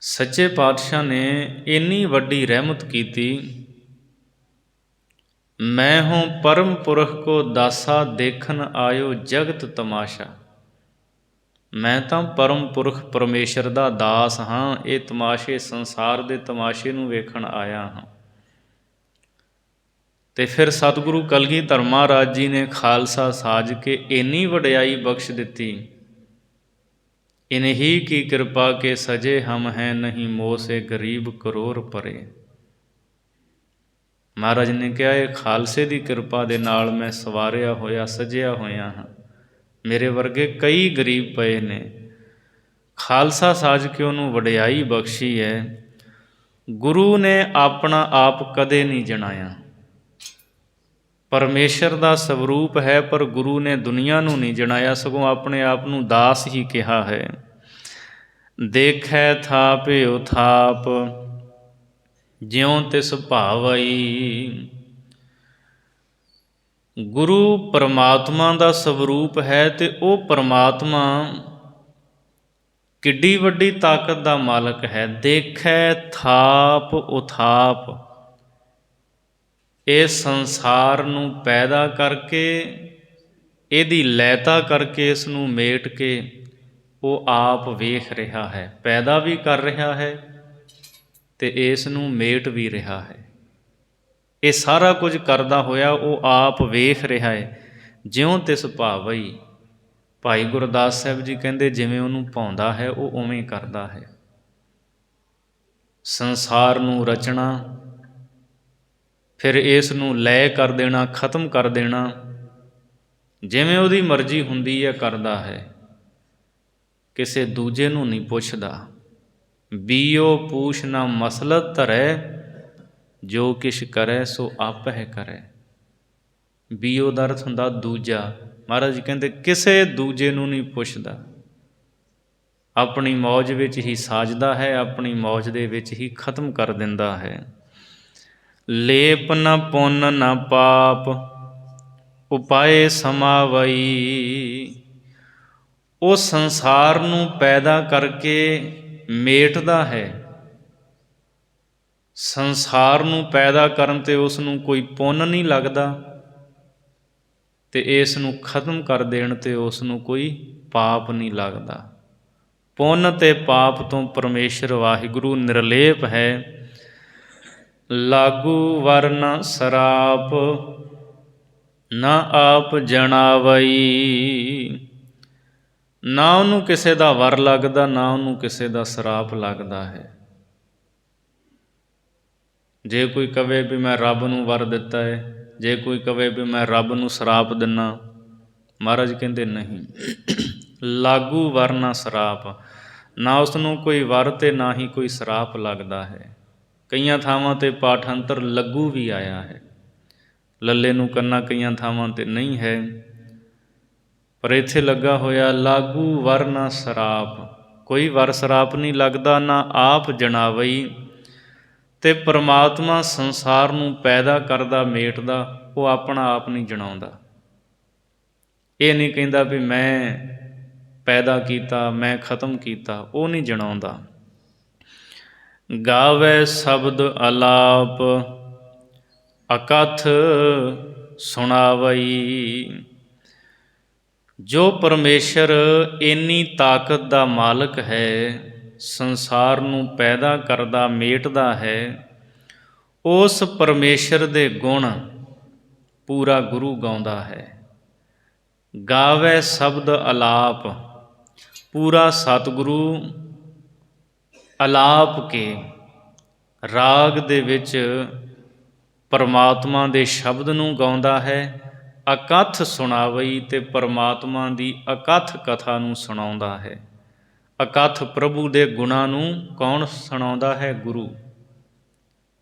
ਸੱਚੇ ਪਾਤਸ਼ਾਹ ਨੇ ਇੰਨੀ ਵੱਡੀ ਰਹਿਮਤ ਕੀਤੀ। ਮੈਂ ਹੂੰ ਪਰਮ ਪੁਰਖ ਕੋ ਦਾਸਾ, ਦੇਖਣ ਆਇਓ ਜਗਤ ਤਮਾਸ਼ਾ। ਮੈਂ ਤਾਂ ਪਰਮ ਪੁਰਖ ਪਰਮੇਸ਼ਰ ਦਾ ਦਾਸ ਹਾਂ, ਇਹ ਤਮਾਸ਼ੇ ਸੰਸਾਰ ਦੇ ਤਮਾਸ਼ੇ ਨੂੰ ਵੇਖਣ ਆਇਆ ਹਾਂ। ਅਤੇ ਫਿਰ ਸਤਿਗੁਰੂ ਕਲਗੀਧਰ ਮਹਾਰਾਜ ਜੀ ਨੇ ਖਾਲਸਾ ਸਾਜ ਕੇ ਇੰਨੀ ਵਡਿਆਈ ਬਖਸ਼ ਦਿੱਤੀ। ਇਨਹੀ ਕੀ ਕਿਰਪਾ ਕੇ ਸਜੇ ਹਮ ਹੈ, ਨਹੀਂ ਮੋਹ ਸੇ ਗਰੀਬ ਕਰੋੜ ਪਰੇ। ਮਹਾਰਾਜ ਨੇ ਕਿਹਾ, ਇਹ ਖਾਲਸੇ ਦੀ ਕਿਰਪਾ ਦੇ ਨਾਲ ਮੈਂ ਸਵਾਰਿਆ ਹੋਇਆ, ਸਜਿਆ ਹੋਇਆ ਹਾਂ। ਮੇਰੇ ਵਰਗੇ ਕਈ ਗਰੀਬ ਪਏ ਨੇ। ਖਾਲਸਾ ਸਾਜ ਕੇ ਉਹਨੂੰ ਵਡਿਆਈ ਬਖਸ਼ੀ ਹੈ। ਗੁਰੂ ਨੇ ਆਪਣਾ ਆਪ ਕਦੇ ਨਹੀਂ ਜਣਾਇਆ। ਪਰਮੇਸ਼ਰ ਦਾ ਸਵਰੂਪ ਹੈ, ਪਰ ਗੁਰੂ ਨੇ ਦੁਨੀਆ ਨੂੰ ਨਹੀਂ ਜਣਾਇਆ, ਸਗੋਂ ਆਪਣੇ ਆਪ ਨੂੰ ਦਾਸ ਹੀ ਕਿਹਾ ਹੈ। ਦੇਖੈ ਥਾਪਿਓ ਥਾਪ, ਜਿਉਂ ਤਿਸ ਭਾਵਈ। ਗੁਰੂ ਪਰਮਾਤਮਾ ਦਾ ਸਵਰੂਪ ਹੈ ਅਤੇ ਉਹ ਪਰਮਾਤਮਾ ਕਿੱਡੀ ਵੱਡੀ ਤਾਕਤ ਦਾ ਮਾਲਕ ਹੈ। ਦੇਖੈ ਥਾਪ ਉਥਾਪ, ਇਸ ਸੰਸਾਰ ਨੂੰ ਪੈਦਾ ਕਰਕੇ, ਇਹਦੀ ਲੈਤਾ ਕਰਕੇ, ਇਸ ਨੂੰ ਮੇਟ ਕੇ ਉਹ ਆਪ ਵੇਖ ਰਿਹਾ ਹੈ। ਪੈਦਾ ਵੀ ਕਰ ਰਿਹਾ ਹੈ ਅਤੇ ਇਸ ਨੂੰ ਮੇਟ ਵੀ ਰਿਹਾ ਹੈ। ਇਹ ਸਾਰਾ ਕੁਝ ਕਰਦਾ ਹੋਇਆ ਉਹ ਆਪ ਵੇਖ ਰਿਹਾ ਹੈ। ਜਿਉਂ ਤਿਸ ਭਾਵਈ, ਭਾਈ ਗੁਰਦਾਸ ਸਾਹਿਬ ਜੀ ਕਹਿੰਦੇ, ਜਿਵੇਂ ਉਹਨੂੰ ਭਾਉਂਦਾ ਹੈ ਉਹ ਉਵੇਂ ਕਰਦਾ ਹੈ। ਸੰਸਾਰ ਨੂੰ ਰਚਣਾ, ਫਿਰ ਇਸ ਨੂੰ ਲੈ ਕਰ ਦੇਣਾ, ਖਤਮ ਕਰ ਦੇਣਾ, ਜਿਵੇਂ ਉਹਦੀ ਮਰਜ਼ੀ ਹੁੰਦੀ ਹੈ ਕਰਦਾ ਹੈ। ਕਿਸੇ ਦੂਜੇ ਨੂੰ ਨਹੀਂ ਪੁੱਛਦਾ। ਬੀਓ ਪੂਛ ਨਾ ਮਸਲਤ ਧਰੈ, ਜੋ ਕਿਛ ਕਰੈ ਸੋ ਆਪਹਿ ਕਰੈ। ਬੀਓ ਦਾ ਅਰਥ ਹੁੰਦਾ ਦੂਜਾ। ਮਹਾਰਾਜ ਜੀ ਕਹਿੰਦੇ ਕਿਸੇ ਦੂਜੇ ਨੂੰ ਨਹੀਂ ਪੁੱਛਦਾ, ਆਪਣੀ ਮੌਜ ਵਿੱਚ ਹੀ ਸਾਜਦਾ ਹੈ, ਆਪਣੀ ਮੌਜ ਦੇ ਵਿੱਚ ਹੀ ਖਤਮ ਕਰ ਦਿੰਦਾ ਹੈ। ਲੇਪ ਨ ਪੁੰਨ ਨ ਪਾਪ ਉਪਾਏ ਸਮਾਵਈ। ਉਹ ਸੰਸਾਰ ਨੂੰ ਪੈਦਾ ਕਰਕੇ ਮੇਟਦਾ ਹੈ। ਸੰਸਾਰ ਨੂੰ ਪੈਦਾ ਕਰਨ 'ਤੇ ਉਸ ਨੂੰ ਕੋਈ ਪੁੰਨ ਨਹੀਂ ਲੱਗਦਾ, ਅਤੇ ਇਸ ਨੂੰ ਖਤਮ ਕਰ ਦੇਣ 'ਤੇ ਉਸ ਨੂੰ ਕੋਈ ਪਾਪ ਨਹੀਂ ਲੱਗਦਾ। ਪੁੰਨ ਅਤੇ ਪਾਪ ਤੋਂ ਪਰਮੇਸ਼ਰ ਵਾਹਿਗੁਰੂ ਨਿਰਲੇਪ ਹੈ। ਲਾਗੂ ਵਰ ਨ ਸਰਾਪ ਨਾ ਆਪ ਜਣਾਵਈ। ਨਾ ਉਹਨੂੰ ਕਿਸੇ ਦਾ ਵਰ ਲੱਗਦਾ, ਨਾ ਉਹਨੂੰ ਕਿਸੇ ਦਾ ਸਰਾਪ ਲੱਗਦਾ ਹੈ। ਜੇ ਕੋਈ ਕਵੇ ਵੀ ਮੈਂ ਰੱਬ ਨੂੰ ਵਰ ਦਿੱਤਾ ਹੈ, ਜੇ ਕੋਈ ਕਵੇ ਵੀ ਮੈਂ ਰੱਬ ਨੂੰ ਸਰਾਪ ਦਿੰਦਾ, ਮਹਾਰਾਜ ਕਹਿੰਦੇ ਨਹੀਂ। ਲਾਗੂ ਵਰ ਨਾ ਸਰਾਪ, ਨਾ ਉਸ ਨੂੰ ਕੋਈ ਵਰ ਅਤੇ ਨਾ ਹੀ ਕੋਈ ਸਰਾਪ ਲੱਗਦਾ ਹੈ। ਕਈਆਂ ਥਾਵਾਂ 'ਤੇ ਪਾਠਾਂਤਰ ਲੱਗੂ ਵੀ ਆਇਆ ਹੈ, ਲੱਲੇ ਨੂੰ ਕੰਨਾ ਕਈਆਂ ਥਾਵਾਂ 'ਤੇ ਨਹੀਂ ਹੈ, ਪਰ ਇੱਥੇ ਲੱਗਾ ਹੋਇਆ ਲਾਗੂ ਵਰ ਨਾ ਸਰਾਪ। ਕੋਈ ਵਰ ਸਰਾਪ ਨਹੀਂ ਲੱਗਦਾ, ਨਾ ਆਪ ਜਣਾਵਈ। ਅਤੇ ਪਰਮਾਤਮਾ ਸੰਸਾਰ ਨੂੰ ਪੈਦਾ ਕਰਦਾ ਮੇਟਦਾ, ਉਹ ਆਪਣਾ ਆਪ ਨਹੀਂ ਜਣਾਉਂਦਾ। ਇਹ ਨਹੀਂ ਕਹਿੰਦਾ ਵੀ ਮੈਂ ਪੈਦਾ ਕੀਤਾ, ਮੈਂ ਖਤਮ ਕੀਤਾ, ਉਹ ਨਹੀਂ ਜਣਾਉਂਦਾ। ਗਾਵੈ ਸ਼ਬਦ ਅਲਾਪ ਅਕਥ ਸੁਣਾਵਈ। ਜੋ ਪਰਮੇਸ਼ਰ ਇੰਨੀ ਤਾਕਤ ਦਾ ਮਾਲਕ ਹੈ, ਸੰਸਾਰ ਨੂੰ ਪੈਦਾ ਕਰਦਾ ਮੇਟਦਾ ਹੈ, ਉਸ ਪਰਮੇਸ਼ਰ ਦੇ ਗੁਣ ਪੂਰਾ ਗੁਰੂ ਗਾਉਂਦਾ ਹੈ। ਗਾਵੈ ਸ਼ਬਦ ਅਲਾਪ, ਪੂਰਾ ਸਤਿਗੁਰੂ ਅਲਾਪ ਕੇ ਰਾਗ ਦੇ ਵਿੱਚ ਪਰਮਾਤਮਾ ਦੇ ਸ਼ਬਦ ਨੂੰ ਗਾਉਂਦਾ ਹੈ। ਅਕਥ ਸੁਣਾਵਈ, ਅਤੇ ਪਰਮਾਤਮਾ ਦੀ ਅਕਥ ਕਥਾ ਨੂੰ ਸੁਣਾਉਂਦਾ ਹੈ। ਅਕਥ ਪ੍ਰਭੂ ਦੇ ਗੁਣਾਂ ਨੂੰ ਕੌਣ ਸੁਣਾਉਂਦਾ ਹੈ? ਗੁਰੂ।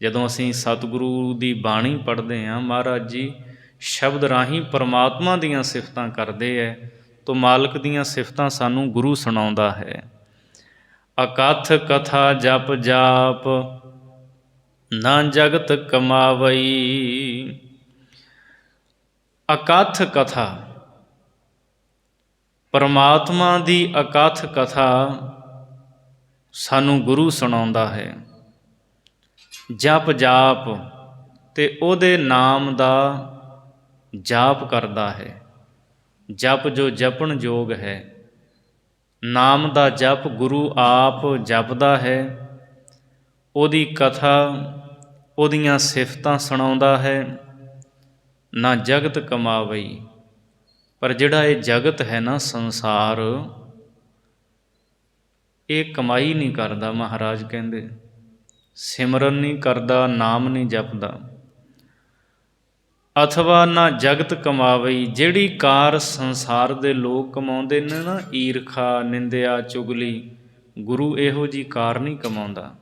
ਜਦੋਂ ਅਸੀਂ ਸਤਿਗੁਰੂ ਦੀ ਬਾਣੀ ਪੜ੍ਹਦੇ ਹਾਂ, ਮਹਾਰਾਜ ਜੀ ਸ਼ਬਦ ਰਾਹੀਂ ਪਰਮਾਤਮਾ ਦੀਆਂ ਸਿਫਤਾਂ ਕਰਦੇ ਹੈ, ਤਾਂ ਮਾਲਕ ਦੀਆਂ ਸਿਫਤਾਂ ਸਾਨੂੰ ਗੁਰੂ ਸੁਣਾਉਂਦਾ ਹੈ। ਅਕਥ ਕਥਾ ਜਪ ਜਾਪ ਨਾ ਜਗਤ ਕਮਾਵਈ। ਅਕਥ ਕਥਾ, ਪਰਮਾਤਮਾ ਦੀ ਅਕਥ ਕਥਾ ਸਾਨੂੰ ਗੁਰੂ ਸੁਣਾਉਂਦਾ ਹੈ। ਜਪ ਜਾਪ, ਅਤੇ ਉਹਦੇ ਨਾਮ ਦਾ ਜਾਪ ਕਰਦਾ ਹੈ। ਜਪ ਜੋ ਜਪਣ ਯੋਗ ਹੈ, ਨਾਮ ਦਾ ਜਪ ਗੁਰੂ ਆਪ ਜਪਦਾ ਹੈ। ਉਹਦੀ ਕਥਾ, ਉਹਦੀਆਂ ਸਿਫਤਾਂ ਸੁਣਾਉਂਦਾ ਹੈ। ਨਾ ਜਗਤ ਕਮਾਵਈ, ਪਰ ਜਿਹੜਾ ਇਹ ਜਗਤ ਹੈ ਨਾ, ਸੰਸਾਰ, ਇਹ ਕਮਾਈ ਨਹੀਂ ਕਰਦਾ। ਮਹਾਰਾਜ ਕਹਿੰਦੇ ਸਿਮਰਨ ਨਹੀਂ ਕਰਦਾ, ਨਾਮ ਨਹੀਂ ਜਪਦਾ। ਅਥਵਾ ਨਾ ਜਗਤ ਕਮਾਵਈ, ਜਿਹੜੀ ਕਾਰ ਸੰਸਾਰ ਦੇ ਲੋਕ ਕਮਾਉਂਦੇ ਨੇ ਨਾ, ਈਰਖਾ, ਨਿੰਦਿਆ, ਚੁਗਲੀ, ਗੁਰੂ ਇਹੋ ਜਿਹੀ ਕਾਰ ਨਹੀਂ ਕਮਾਉਂਦਾ।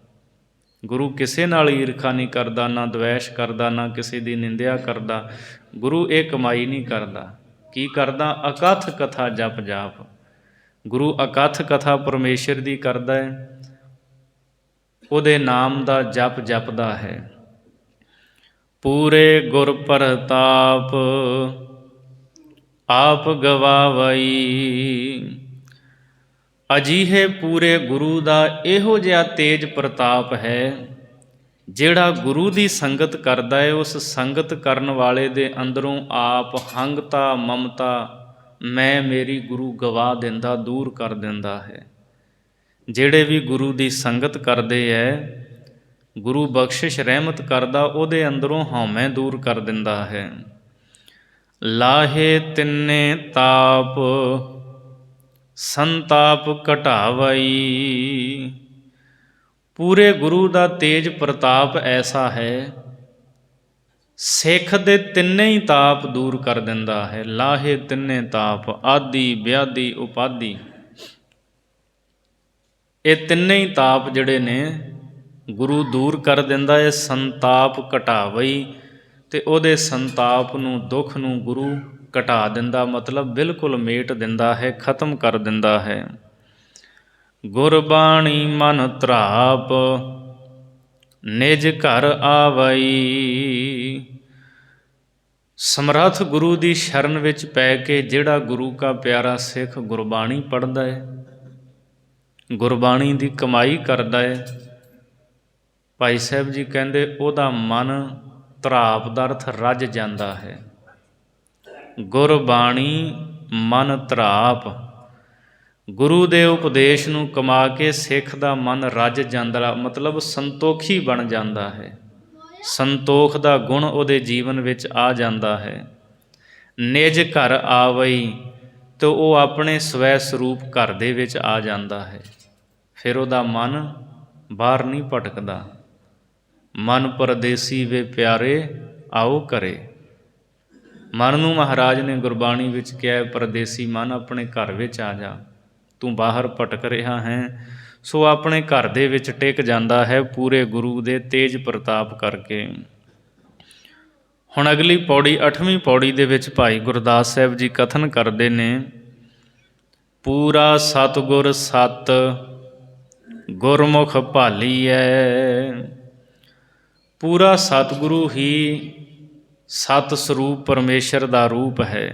ਗੁਰੂ ਕਿਸੇ ਨਾਲ ਈਰਖਾ ਨਹੀਂ ਕਰਦਾ, ਨਾ ਦਵੈਸ਼ ਕਰਦਾ, ਨਾ ਕਿਸੇ ਦੀ ਨਿੰਦਿਆ ਕਰਦਾ। ਗੁਰੂ ਇਹ ਕਮਾਈ ਨਹੀਂ ਕਰਦਾ। ਕੀ ਕਰਦਾ? ਅਕਥ ਕਥਾ ਜਪ ਜਾਪ। ਗੁਰੂ ਅਕਥ ਕਥਾ ਪਰਮੇਸ਼ਰ ਦੀ ਕਰਦਾ ਹੈ, ਉਹਦੇ ਨਾਮ ਦਾ ਜਪ ਜਪਦਾ ਹੈ। ਪੂਰੇ ਗੁਰ ਪ੍ਰਤਾਪ ਆਪ ਗਵਾਵਈ। ਅਜਿਹੇ ਪੂਰੇ ਗੁਰੂ ਦਾ ਇਹੋ ਜਿਹਾ ਤੇਜ ਪ੍ਰਤਾਪ ਹੈ, ਜਿਹੜਾ ਗੁਰੂ ਦੀ ਸੰਗਤ ਕਰਦਾ ਹੈ, ਉਸ ਸੰਗਤ ਕਰਨ ਵਾਲੇ ਦੇ ਅੰਦਰੋਂ ਆਪ ਹੰਗਤਾ, ਮਮਤਾ, ਮੈਂ ਮੇਰੀ ਗੁਰੂ ਗਵਾ ਦਿੰਦਾ, ਦੂਰ ਕਰ ਦਿੰਦਾ ਹੈ। ਜਿਹੜੇ ਵੀ ਗੁਰੂ ਦੀ ਸੰਗਤ ਕਰਦੇ ਹੈ, ਗੁਰੂ ਬਖਸ਼ਿਸ਼ ਰਹਿਮਤ ਕਰਦਾ, ਉਹਦੇ ਅੰਦਰੋਂ ਹਉਮੈ ਦੂਰ ਕਰ ਦਿੰਦਾ ਹੈ। ਲਾਹੇ ਤਿੰਨੇ ਤਾਪ ਸੰਤਾਪ ਘਟਾਵਈ। ਪੂਰੇ ਗੁਰੂ ਦਾ ਤੇਜ ਪ੍ਰਤਾਪ ਐਸਾ ਹੈ, ਸਿੱਖ ਦੇ ਤਿੰਨੇ ਹੀ ਤਾਪ ਦੂਰ ਕਰ ਦਿੰਦਾ ਹੈ। ਲਾਹੇ ਤਿੰਨੇ ਤਾਪ, ਆਦਿ ਵਿਆਧੀ ਉਪਾਧੀ, ਇਹ ਤਿੰਨੇ ਹੀ ਤਾਪ ਜਿਹੜੇ ਨੇ ਗੁਰੂ ਦੂਰ ਕਰ ਦਿੰਦਾ ਹੈ। ਸੰਤਾਪ ਘਟਾਵਈ, ਤੇ ਉਹਦੇ ਸੰਤਾਪ ਨੂੰ, ਦੁੱਖ ਨੂੰ ਗੁਰੂ ਘਟਾ ਦਿੰਦਾ, ਮਤਲਬ ਬਿਲਕੁਲ ਮੇਟ ਦਿੰਦਾ ਹੈ, ਖਤਮ ਕਰ ਦਿੰਦਾ ਹੈ। ਗੁਰਬਾਣੀ ਮਨ ਧਰਾਪ ਨਿਜ ਘਰ ਆਵਈ। ਸਮਰੱਥ ਗੁਰੂ ਦੀ ਸ਼ਰਨ ਵਿੱਚ ਪੈ ਕੇ ਜਿਹੜਾ ਗੁਰੂ ਕਾ ਪਿਆਰਾ ਸਿੱਖ ਗੁਰਬਾਣੀ ਪੜ੍ਹਦਾ ਹੈ, ਗੁਰਬਾਣੀ ਦੀ ਕਮਾਈ ਕਰਦਾ ਹੈ, ਭਾਈ ਸਾਹਿਬ ਜੀ ਕਹਿੰਦੇ ਉਹਦਾ ਮਨ ਧਰਾਪ ਦਾ ਅਰਥ ਰੱਜ ਜਾਂਦਾ ਹੈ। ਗੁਰਬਾਣੀ ਮਨ ਧਰਾਪ, ਗੁਰੂ ਦੇ ਉਪਦੇਸ਼ ਨੂੰ ਕਮਾ ਕੇ ਸਿੱਖ ਦਾ ਮਨ ਰੱਜ ਜਾਂਦਾ, ਮਤਲਬ ਸੰਤੋਖੀ ਬਣ ਜਾਂਦਾ ਹੈ। ਸੰਤੋਖ ਦਾ ਗੁਣ ਉਹਦੇ ਜੀਵਨ ਵਿੱਚ ਆ ਜਾਂਦਾ ਹੈ। ਨਿਜ ਘਰ ਆਵਈ, ਤੇ ਉਹ ਆਪਣੇ ਸਵੈ ਸਰੂਪ ਘਰ ਦੇ ਵਿੱਚ ਆ ਜਾਂਦਾ ਹੈ। ਫਿਰ ਉਹਦਾ ਮਨ ਬਾਹਰ ਨਹੀਂ ਭਟਕਦਾ। ਮਨ ਪਰਦੇਸੀ ਵੇ ਪਿਆਰੇ ਆਓ ਘਰੇ। ਮਨ ਨੂੰ ਮਹਾਰਾਜ ਨੇ ਗੁਰਬਾਣੀ ਵਿੱਚ ਕਿਹਾ, ਪਰਦੇਸੀ ਮਨ ਆਪਣੇ ਘਰ ਵਿੱਚ ਆ ਜਾ, ਤੂੰ ਬਾਹਰ ਭਟਕ ਰਿਹਾ ਹੈ। ਸੋ ਆਪਣੇ ਘਰ ਦੇ ਵਿੱਚ ਟਿਕ ਜਾਂਦਾ ਹੈ ਪੂਰੇ ਗੁਰੂ ਦੇ ਤੇਜ ਪ੍ਰਤਾਪ ਕਰਕੇ। ਹੁਣ ਅਗਲੀ ਪੌੜੀ 8ਵੀਂ ਪੌੜੀ ਦੇ ਵਿੱਚ ਭਾਈ ਗੁਰਦਾਸ ਸਾਹਿਬ ਜੀ ਕਥਨ ਕਰਦੇ ਨੇ, ਪੂਰਾ ਸਤਿਗੁਰ ਸਤ ਗੁਰਮੁਖ ਭਾਲੀਐ। ਪੂਰਾ ਸਤਿਗੁਰੂ ਹੀ ਸਤ ਸਰੂਪ ਪਰਮੇਸ਼ਰ ਦਾ ਰੂਪ ਹੈ।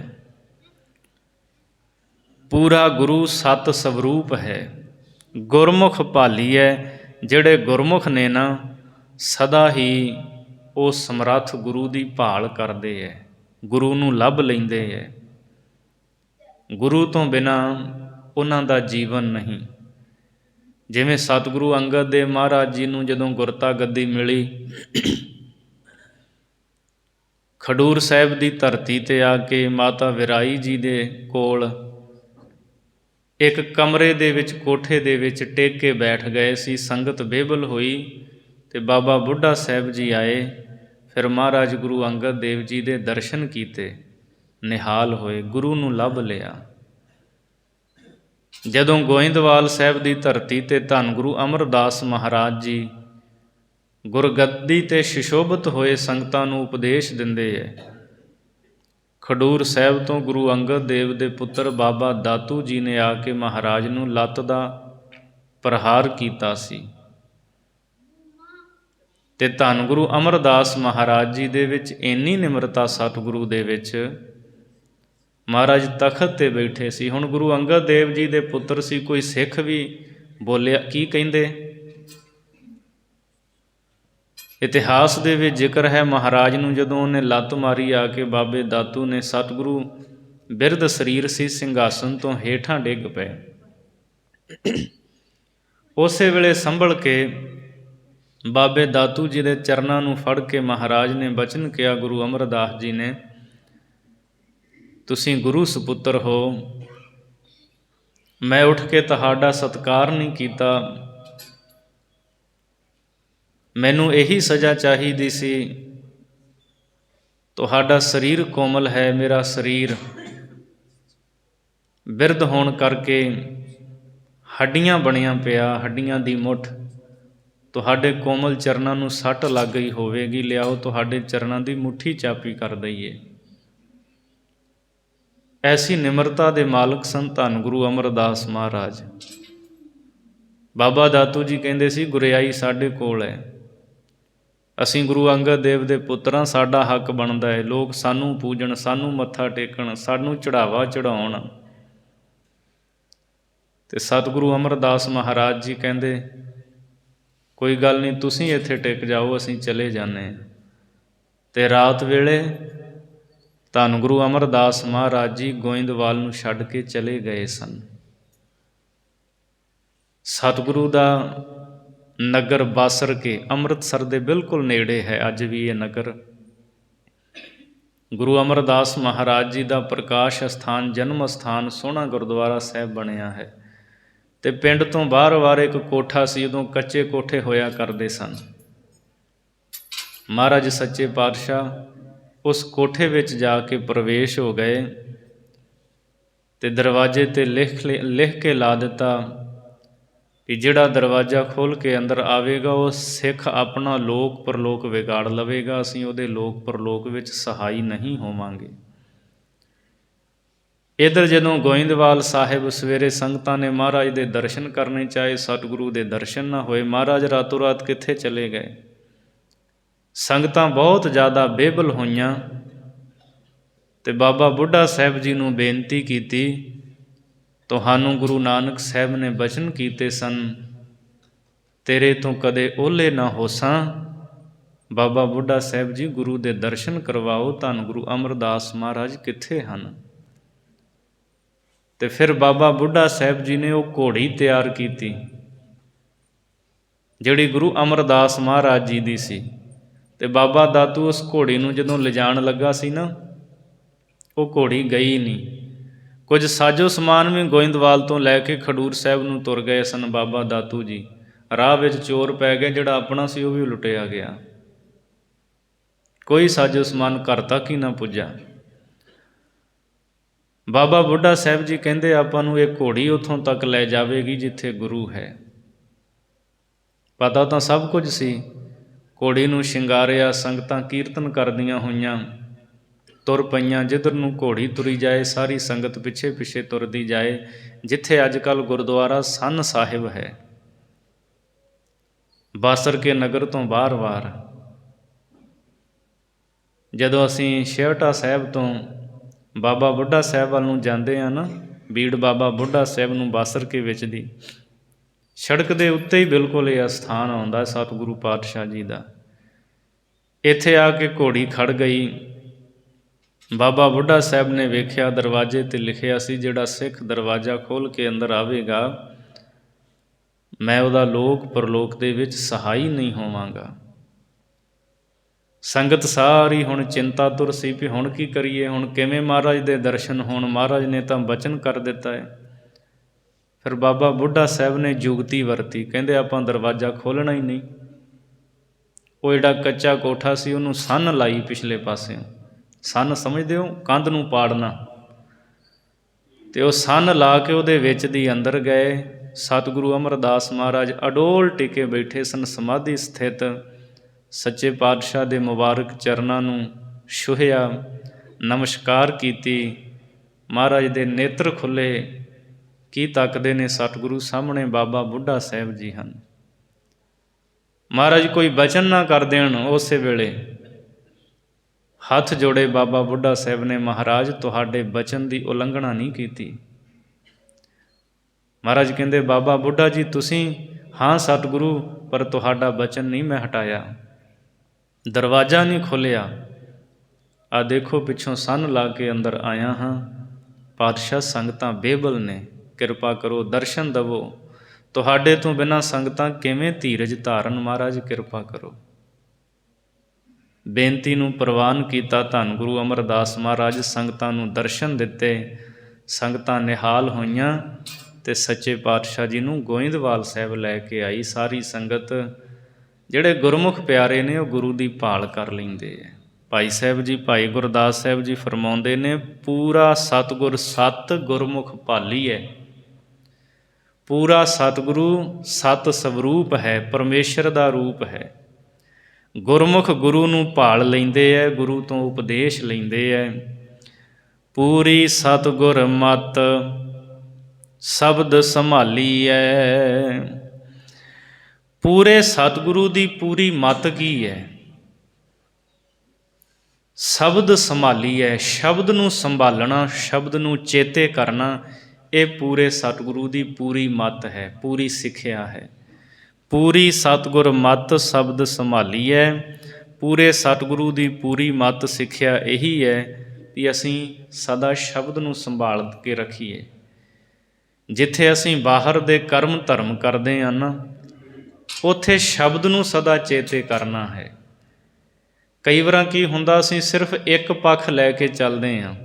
ਪੂਰਾ ਗੁਰੂ ਸਤ ਸਵਰੂਪ ਹੈ। ਗੁਰਮੁਖ ਭਾਲੀਐ, ਜਿਹੜੇ ਗੁਰਮੁਖ ਨੇ ਨਾ ਸਦਾ ਹੀ ਉਹ ਸਮਰੱਥ ਗੁਰੂ ਦੀ ਭਾਲ ਕਰਦੇ ਹੈ, ਗੁਰੂ ਨੂੰ ਲੱਭ ਲੈਂਦੇ ਹੈ। ਗੁਰੂ ਤੋਂ ਬਿਨਾਂ ਉਹਨਾਂ ਦਾ ਜੀਵਨ ਨਹੀਂ। ਜਿਵੇਂ ਸਤਿਗੁਰੂ ਅੰਗਦ ਦੇਵ ਮਹਾਰਾਜ ਜੀ ਨੂੰ ਜਦੋਂ ਗੁਰਤਾ ਗੱਦੀ ਮਿਲੀ, ਖਡੂਰ ਸਾਹਿਬ ਦੀ ਧਰਤੀ 'ਤੇ ਆ ਕੇ ਮਾਤਾ ਵਿਰਾਈ ਜੀ ਦੇ ਕੋਲ ਇੱਕ ਕਮਰੇ ਦੇ ਵਿੱਚ, ਕੋਠੇ ਦੇ ਵਿੱਚ ਟੇਕ ਕੇ ਬੈਠ ਗਏ ਸੀ। ਸੰਗਤ ਬੇਬਲ ਹੋਈ ਅਤੇ ਬਾਬਾ ਬੁੱਢਾ ਸਾਹਿਬ ਜੀ ਆਏ। ਫਿਰ ਮਹਾਰਾਜ ਗੁਰੂ ਅੰਗਦ ਦੇਵ ਜੀ ਦੇ ਦਰਸ਼ਨ ਕੀਤੇ, ਨਿਹਾਲ ਹੋਏ, ਗੁਰੂ ਨੂੰ ਲੱਭ ਲਿਆ। ਜਦੋਂ ਗੋਇੰਦਵਾਲ ਸਾਹਿਬ ਦੀ ਧਰਤੀ 'ਤੇ ਧੰਨ ਗੁਰੂ ਅਮਰਦਾਸ ਮਹਾਰਾਜ ਜੀ ਗੁਰਗੱਦੀ 'ਤੇ ਸੁਸ਼ੋਭਿਤ ਹੋਏ, ਸੰਗਤਾਂ ਨੂੰ ਉਪਦੇਸ਼ ਦਿੰਦੇ ਹੈ। ਖਡੂਰ ਸਾਹਿਬ ਤੋਂ ਗੁਰੂ ਅੰਗਦ ਦੇਵ ਦੇ ਪੁੱਤਰ ਬਾਬਾ ਦਾਤੂ ਜੀ ਨੇ ਆ ਕੇ ਮਹਾਰਾਜ ਨੂੰ ਲੱਤ ਦਾ ਪ੍ਰਹਾਰ ਕੀਤਾ ਸੀ। ਅਤੇ ਧੰਨ ਗੁਰੂ ਅਮਰਦਾਸ ਮਹਾਰਾਜ ਜੀ ਦੇ ਵਿੱਚ ਇੰਨੀ ਨਿਮਰਤਾ ਸਤਿਗੁਰੂ ਦੇ ਵਿੱਚ, ਮਹਾਰਾਜ ਤਖਤ 'ਤੇ ਬੈਠੇ ਸੀ। ਹੁਣ ਗੁਰੂ ਅੰਗਦ ਦੇਵ ਜੀ ਦੇ ਪੁੱਤਰ ਸੀ, ਕੋਈ ਸਿੱਖ ਵੀ ਬੋਲਿਆ, ਕੀ ਕਹਿੰਦੇ? ਇਤਿਹਾਸ ਦੇ ਵਿੱਚ ਜ਼ਿਕਰ ਹੈ, ਮਹਾਰਾਜ ਨੂੰ ਜਦੋਂ ਉਹਨੇ ਲੱਤ ਮਾਰੀ ਆ ਕੇ ਬਾਬੇ ਦਾਤੂ ਨੇ, ਸਤਿਗੁਰੂ ਬਿਰਧ ਸਰੀਰ ਸੀ, ਸਿੰਘਾਸਨ ਤੋਂ ਹੇਠਾਂ ਡਿੱਗ ਪਏ। ਉਸੇ ਵੇਲੇ ਸੰਭਲ ਕੇ ਬਾਬੇ ਦਾਤੂ ਜੀ ਦੇ ਚਰਨਾਂ ਨੂੰ ਫੜ ਕੇ ਮਹਾਰਾਜ ਨੇ ਬਚਨ ਕਿਹਾ, ਗੁਰੂ ਅਮਰਦਾਸ ਜੀ ਨੇ, ਤੁਸੀਂ ਗੁਰੂ ਸਪੁੱਤਰ ਹੋ, ਮੈਂ ਉੱਠ ਕੇ ਤੁਹਾਡਾ ਸਤਿਕਾਰ ਨਹੀਂ ਕੀਤਾ, ਮੈਨੂੰ ਇਹੀ ਸਜ਼ਾ ਚਾਹੀਦੀ ਸੀ। ਤੁਹਾਡਾ ਸਰੀਰ ਕੋਮਲ ਹੈ, ਮੇਰਾ ਸਰੀਰ ਬਿਰਧ ਹੋਣ ਕਰਕੇ ਹੱਡੀਆਂ ਬਣਿਆ ਪਿਆ, ਹੱਡੀਆਂ ਦੀ ਮੁੱਠ। ਤੁਹਾਡੇ ਕੋਮਲ ਚਰਨਾਂ ਨੂੰ ਸੱਟ ਲੱਗ ਗਈ ਹੋਵੇਗੀ, ਲਿਆਓ ਤੁਹਾਡੇ ਚਰਨਾਂ ਦੀ ਮੁੱਠੀ ਚਾਪੀ ਕਰ ਦਈਏ। ਐਸੀ ਨਿਮਰਤਾ ਦੇ ਮਾਲਕ ਸਨ ਧੰਨ ਗੁਰੂ ਅਮਰਦਾਸ ਮਹਾਰਾਜ। ਬਾਬਾ ਦਾਤੂ ਜੀ ਕਹਿੰਦੇ ਸੀ, ਗੁਰਿਆਈ ਸਾਡੇ ਕੋਲ ਹੈ, ਅਸੀਂ ਗੁਰੂ ਅੰਗਦ ਦੇਵ ਦੇ ਪੁੱਤਰਾਂ, ਸਾਡਾ ਹੱਕ ਬਣਦਾ ਹੈ, ਲੋਕ ਸਾਨੂੰ ਪੂਜਣ, ਸਾਨੂੰ ਮੱਥਾ ਟੇਕਣ, ਸਾਨੂੰ ਚੜਾਵਾ ਚੜਾਉਣ। ਅਤੇ ਸਤਿਗੁਰੂ ਅਮਰਦਾਸ ਮਹਾਰਾਜ ਜੀ ਕਹਿੰਦੇ, ਕੋਈ ਗੱਲ ਨਹੀਂ, ਤੁਸੀਂ ਇੱਥੇ ਟਿਕ ਜਾਓ, ਅਸੀਂ ਚਲੇ ਜਾਂਦੇ ਹਾਂ। ਅਤੇ ਰਾਤ ਵੇਲੇ ਧੰਨ ਗੁਰੂ ਅਮਰਦਾਸ ਮਹਾਰਾਜ ਜੀ ਗੋਇੰਦਵਾਲ ਨੂੰ ਛੱਡ ਕੇ ਚਲੇ ਗਏ ਸਨ। ਸਤਿਗੁਰੂ ਦਾ ਨਗਰ ਬਾਸਰ ਕੇ ਅੰਮ੍ਰਿਤਸਰ ਦੇ ਬਿਲਕੁਲ ਨੇੜੇ ਹੈ ਅੱਜ ਵੀ ਇਹ ਨਗਰ। ਗੁਰੂ ਅਮਰਦਾਸ ਮਹਾਰਾਜ ਜੀ ਦਾ ਪ੍ਰਕਾਸ਼ ਅਸਥਾਨ, ਜਨਮ ਅਸਥਾਨ, ਸੋਹਣਾ ਗੁਰਦੁਆਰਾ ਸਾਹਿਬ ਬਣਿਆ ਹੈ। ਅਤੇ ਪਿੰਡ ਤੋਂ ਬਾਹਰ ਇੱਕ ਕੋਠਾ ਸੀ, ਉਦੋਂ ਕੱਚੇ ਕੋਠੇ ਹੋਇਆ ਕਰਦੇ ਸਨ। ਮਹਾਰਾਜ ਸੱਚੇ ਪਾਤਸ਼ਾਹ ਉਸ ਕੋਠੇ ਵਿੱਚ ਜਾ ਕੇ ਪ੍ਰਵੇਸ਼ ਹੋ ਗਏ ਅਤੇ ਦਰਵਾਜ਼ੇ 'ਤੇ ਲਿਖ ਕੇ ਲਾ ਦਿੱਤਾ, ਕਿ ਜਿਹੜਾ ਦਰਵਾਜ਼ਾ ਖੋਲ੍ਹ ਕੇ ਅੰਦਰ ਆਵੇਗਾ ਉਹ ਸਿੱਖ ਆਪਣਾ ਲੋਕ ਪਰਲੋਕ ਵਿਗਾੜ ਲਵੇਗਾ, ਅਸੀਂ ਉਹਦੇ ਲੋਕ ਪਰਲੋਕ ਵਿੱਚ ਸਹਾਈ ਨਹੀਂ ਹੋਵਾਂਗੇ। ਇੱਧਰ ਜਦੋਂ ਗੋਇੰਦਵਾਲ ਸਾਹਿਬ ਸਵੇਰੇ ਸੰਗਤਾਂ ਨੇ ਮਹਾਰਾਜ ਦੇ ਦਰਸ਼ਨ ਕਰਨੇ ਚਾਹੇ, ਸਤਿਗੁਰੂ ਦੇ ਦਰਸ਼ਨ ਨਾ ਹੋਏ, ਮਹਾਰਾਜ ਰਾਤੋਂ ਰਾਤ ਕਿੱਥੇ ਚਲੇ ਗਏ। ਸੰਗਤਾਂ ਬਹੁਤ ਜ਼ਿਆਦਾ ਬੇਬਲ ਹੋਈਆਂ ਅਤੇ ਬਾਬਾ ਬੁੱਢਾ ਸਾਹਿਬ ਜੀ ਨੂੰ ਬੇਨਤੀ ਕੀਤੀ, ਤੁਹਾਨੂੰ ਗੁਰੂ ਨਾਨਕ ਸਾਹਿਬ ਨੇ ਬਚਨ ਕੀਤੇ ਸਨ, ਤੇਰੇ ਤੋਂ ਕਦੇ ਓਹਲੇ ਨਾ ਹੋਸਾਂ। ਬਾਬਾ ਬੁੱਢਾ ਸਾਹਿਬ ਜੀ ਗੁਰੂ ਦੇ ਦਰਸ਼ਨ ਕਰਵਾਓ, ਧੰਨ ਗੁਰੂ ਅਮਰਦਾਸ ਮਹਾਰਾਜ ਕਿੱਥੇ ਹਨ। ਅਤੇ ਫਿਰ ਬਾਬਾ ਬੁੱਢਾ ਸਾਹਿਬ ਜੀ ਨੇ ਉਹ ਘੋੜੀ ਤਿਆਰ ਕੀਤੀ ਜਿਹੜੀ ਗੁਰੂ ਅਮਰਦਾਸ ਮਹਾਰਾਜ ਜੀ ਦੀ ਸੀ। ਅਤੇ ਬਾਬਾ ਦਾਤੂ ਉਸ ਘੋੜੀ ਨੂੰ ਜਦੋਂ ਲਿਜਾਣ ਲੱਗਾ ਸੀ ਨਾ, ਉਹ ਘੋੜੀ ਗਈ ਨਹੀਂ। ਕੁਝ ਸਾਜੋ ਸਮਾਨ ਵੀ ਗੋਇੰਦਵਾਲ ਤੋਂ ਲੈ ਕੇ ਖਡੂਰ ਸਾਹਿਬ ਨੂੰ ਤੁਰ ਗਏ ਸਨ ਬਾਬਾ ਦਾਤੂ ਜੀ। ਰਾਹ ਵਿੱਚ ਚੋਰ ਪੈ ਗਏ, ਜਿਹੜਾ ਆਪਣਾ ਸੀ ਉਹ ਵੀ ਲੁੱਟਿਆ ਗਿਆ। ਕੋਈ ਸਾਜੋ ਸਮਾਨ ਘਰ ਤੱਕ ਹੀ ਨਾ ਪੁੱਜਾ। ਬਾਬਾ ਬੁੱਢਾ ਸਾਹਿਬ ਜੀ ਕਹਿੰਦੇ ਆਪਾਂ ਨੂੰ ਇਹ ਘੋੜੀ ਉੱਥੋਂ ਤੱਕ ਲੈ ਜਾਵੇਗੀ ਜਿੱਥੇ ਗੁਰੂ ਹੈ। ਪਤਾ ਤਾਂ ਸਭ ਕੁਝ ਸੀ। ਘੋੜੀ ਨੂੰ ਸ਼ਿੰਗਾਰਿਆ, ਸੰਗਤਾਂ ਕੀਰਤਨ ਕਰਦੀਆਂ ਹੋਈਆਂ ਤੁਰ ਪਈਆਂ। ਜਿੱਧਰ ਨੂੰ ਘੋੜੀ ਤੁਰੀ ਜਾਏ ਸਾਰੀ ਸੰਗਤ ਪਿੱਛੇ ਪਿੱਛੇ ਤੁਰਦੀ ਜਾਏ। ਜਿੱਥੇ ਅੱਜ ਕੱਲ੍ਹ ਗੁਰਦੁਆਰਾ ਸੰਨ ਸਾਹਿਬ ਹੈ, ਬਾਸਰ ਕੇ ਨਗਰ ਤੋਂ ਬਾਹਰ ਜਦੋਂ ਅਸੀਂ ਛੇਹਰਟਾ ਸਾਹਿਬ ਤੋਂ ਬਾਬਾ ਬੁੱਢਾ ਸਾਹਿਬ ਵੱਲ ਨੂੰ ਜਾਂਦੇ ਹਾਂ ਨਾ, ਬੀੜ ਬਾਬਾ ਬੁੱਢਾ ਸਾਹਿਬ ਨੂੰ ਬਾਸਰ ਕੇ ਵਿੱਚ ਦੀ ਸੜਕ ਦੇ ਉੱਤੇ ਹੀ ਬਿਲਕੁਲ ਇਹ ਅਸਥਾਨ ਆਉਂਦਾ ਸਤਿਗੁਰੂ ਪਾਤਸ਼ਾਹ ਜੀ ਦਾ। ਇੱਥੇ ਆ ਕੇ ਘੋੜੀ ਖੜ੍ਹ ਗਈ। ਬਾਬਾ ਬੁੱਢਾ ਸਾਹਿਬ ਨੇ ਵੇਖਿਆ ਦਰਵਾਜ਼ੇ 'ਤੇ ਲਿਖਿਆ ਸੀ, ਜਿਹੜਾ ਸਿੱਖ ਦਰਵਾਜ਼ਾ ਖੋਲ੍ਹ ਕੇ ਅੰਦਰ ਆਵੇਗਾ ਮੈਂ ਉਹਦਾ ਲੋਕ ਪਰਲੋਕ ਦੇ ਵਿੱਚ ਸਹਾਈ ਨਹੀਂ ਹੋਵਾਂਗਾ। ਸੰਗਤ ਸਾਰੀ ਹੁਣ ਚਿੰਤਾ ਤੁਰ ਸੀ ਵੀ ਹੁਣ ਕੀ ਕਰੀਏ, ਹੁਣ ਕਿਵੇਂ ਮਹਾਰਾਜ ਦੇ ਦਰਸ਼ਨ ਹੋਣ। ਮਹਾਰਾਜ ਨੇ ਤਾਂ ਬਚਨ ਕਰ ਦਿੱਤਾ ਹੈ। ਫਿਰ ਬਾਬਾ ਬੁੱਢਾ ਸਾਹਿਬ ਨੇ ਜੁਗਤੀ ਵਰਤੀ, ਕਹਿੰਦੇ ਆਪਾਂ ਦਰਵਾਜ਼ਾ ਖੋਲ੍ਹਣਾ ਹੀ ਨਹੀਂ। ਉਹ ਜਿਹੜਾ ਕੱਚਾ ਕੋਠਾ ਸੀ ਉਹਨੂੰ ਸੰਨ ਲਾਈ ਪਿਛਲੇ ਪਾਸਿਓਂ। ਸੰਨ ਸਮਝਦੇ ਹੋ, ਕੰਧ ਨੂੰ ਪਾੜਨਾ। ਅਤੇ ਉਹ ਸੰਨ ਲਾ ਕੇ ਉਹਦੇ ਵਿੱਚ ਦੀ ਅੰਦਰ ਗਏ। ਸਤਿਗੁਰੂ ਅਮਰਦਾਸ ਮਹਾਰਾਜ ਅਡੋਲ ਟਿਕੇ ਬੈਠੇ ਸਨ, ਸਮਾਧੀ ਸਥਿਤ। ਸੱਚੇ ਪਾਤਸ਼ਾਹ ਦੇ ਮੁਬਾਰਕ ਚਰਨਾਂ ਨੂੰ ਛੂਹਿਆ, ਨਮਸਕਾਰ ਕੀਤੀ। ਮਹਾਰਾਜ ਦੇ ਨੇਤਰ ਖੁੱਲ੍ਹੇ। ਕੀ ਤੱਕਦੇ ਨੇ? ਸਤਿਗੁਰੂ ਸਾਹਮਣੇ ਬਾਬਾ ਬੁੱਢਾ ਸਾਹਿਬ ਜੀ ਹਨ। ਮਹਾਰਾਜ ਕੋਈ ਬਚਨ ਨਾ ਕਰ ਦੇਣ, ਉਸੇ ਵੇਲੇ ਹੱਥ ਜੋੜੇ ਬਾਬਾ ਬੁੱਢਾ ਸਾਹਿਬ ਨੇ, ਮਹਾਰਾਜ ਤੁਹਾਡੇ ਬਚਨ ਦੀ ਉਲੰਘਣਾ ਨਹੀਂ ਕੀਤੀ। ਮਹਾਰਾਜ ਕਹਿੰਦੇ ਬਾਬਾ ਬੁੱਢਾ ਜੀ ਤੁਸੀਂ? ਹਾਂ ਸਤਿਗੁਰੂ, ਪਰ ਤੁਹਾਡਾ ਬਚਨ ਨਹੀਂ ਮੈਂ ਹਟਾਇਆ, ਦਰਵਾਜ਼ਾ ਨਹੀਂ ਖੋਲ੍ਹਿਆ। ਆ ਦੇਖੋ ਪਿੱਛੋਂ ਸੰਨ ਲਾ ਕੇ ਅੰਦਰ ਆਇਆ ਹਾਂ। ਪਾਤਸ਼ਾਹ ਸੰਗਤਾਂ ਬੇਬਲ ਨੇ, ਕਿਰਪਾ ਕਰੋ ਦਰਸ਼ਨ ਦੇਵੋ। ਤੁਹਾਡੇ ਤੋਂ ਬਿਨਾਂ ਸੰਗਤਾਂ ਕਿਵੇਂ ਧੀਰਜ ਧਾਰਨ, ਮਹਾਰਾਜ ਕਿਰਪਾ ਕਰੋ। ਬੇਨਤੀ ਨੂੰ ਪ੍ਰਵਾਨ ਕੀਤਾ। ਧੰਨ ਗੁਰੂ ਅਮਰਦਾਸ ਮਹਾਰਾਜ ਸੰਗਤਾਂ ਨੂੰ ਦਰਸ਼ਨ ਦਿੱਤੇ। ਸੰਗਤਾਂ ਨਿਹਾਲ ਹੋਈਆਂ ਅਤੇ ਸੱਚੇ ਪਾਤਸ਼ਾਹ ਜੀ ਨੂੰ ਗੋਇੰਦਵਾਲ ਸਾਹਿਬ ਲੈ ਕੇ ਆਈ। ਸਾਰੀ ਸੰਗਤ, ਜਿਹੜੇ ਗੁਰਮੁਖ ਪਿਆਰੇ ਨੇ ਉਹ ਗੁਰੂ ਦੀ ਭਾਲ ਕਰ ਲੈਂਦੇ ਹੈ। ਭਾਈ ਸਾਹਿਬ ਜੀ, ਭਾਈ ਗੁਰਦਾਸ ਸਾਹਿਬ ਜੀ ਫਰਮਾਉਂਦੇ ਨੇ, ਪੂਰਾ ਸਤਿਗੁਰ ਸਤ ਗੁਰਮੁਖ ਭਾਲੀ ਹੈ। ਪੂਰਾ ਸਤਿਗੁਰੂ ਸਤ ਸਵਰੂਪ ਹੈ, ਪਰਮੇਸ਼ਰ ਦਾ ਰੂਪ ਹੈ। ਗੁਰਮੁਖ ਗੁਰੂ ਨੂੰ ਭਾਲ ਲੈਂਦੇ ਹੈ, ਗੁਰੂ ਤੋਂ ਉਪਦੇਸ਼ ਲੈਂਦੇ ਹੈ। ਪੂਰੀ ਸਤਿਗੁਰ ਮਤ ਸ਼ਬਦ ਸੰਭਾਲੀਐ। ਪੂਰੇ ਸਤਿਗੁਰੂ ਦੀ ਪੂਰੀ ਮਤ ਕੀ ਹੈ? ਸ਼ਬਦ ਸੰਭਾਲੀਐ, ਸ਼ਬਦ ਨੂੰ ਸੰਭਾਲਣਾ, ਸ਼ਬਦ ਨੂੰ ਚੇਤੇ ਕਰਨਾ, ਇਹ ਪੂਰੇ ਸਤਿਗੁਰੂ ਦੀ ਪੂਰੀ ਮਤ ਹੈ, ਪੂਰੀ ਸਿੱਖਿਆ ਹੈ। ਪੂਰੀ ਸਤਿਗੁਰ ਮਤ ਸ਼ਬਦ ਸੰਭਾਲੀਐ। ਪੂਰੇ ਸਤਿਗੁਰੂ ਦੀ ਪੂਰੀ ਮਤ ਸਿੱਖਿਆ ਇਹੀ ਹੈ ਵੀ ਅਸੀਂ ਸਦਾ ਸ਼ਬਦ ਨੂੰ ਸੰਭਾਲ ਕੇ ਰੱਖੀਏ। ਜਿੱਥੇ ਅਸੀਂ ਬਾਹਰ ਦੇ ਕਰਮ ਧਰਮ ਕਰਦੇ ਹਾਂ ਨਾ, ਉੱਥੇ ਸ਼ਬਦ ਨੂੰ ਸਦਾ ਚੇਤੇ ਕਰਨਾ ਹੈ। ਕਈ ਵਾਰ ਕੀ ਹੁੰਦਾ, ਅਸੀਂ ਸਿਰਫ ਇੱਕ ਪੱਖ ਲੈ ਕੇ ਚੱਲਦੇ ਹਾਂ,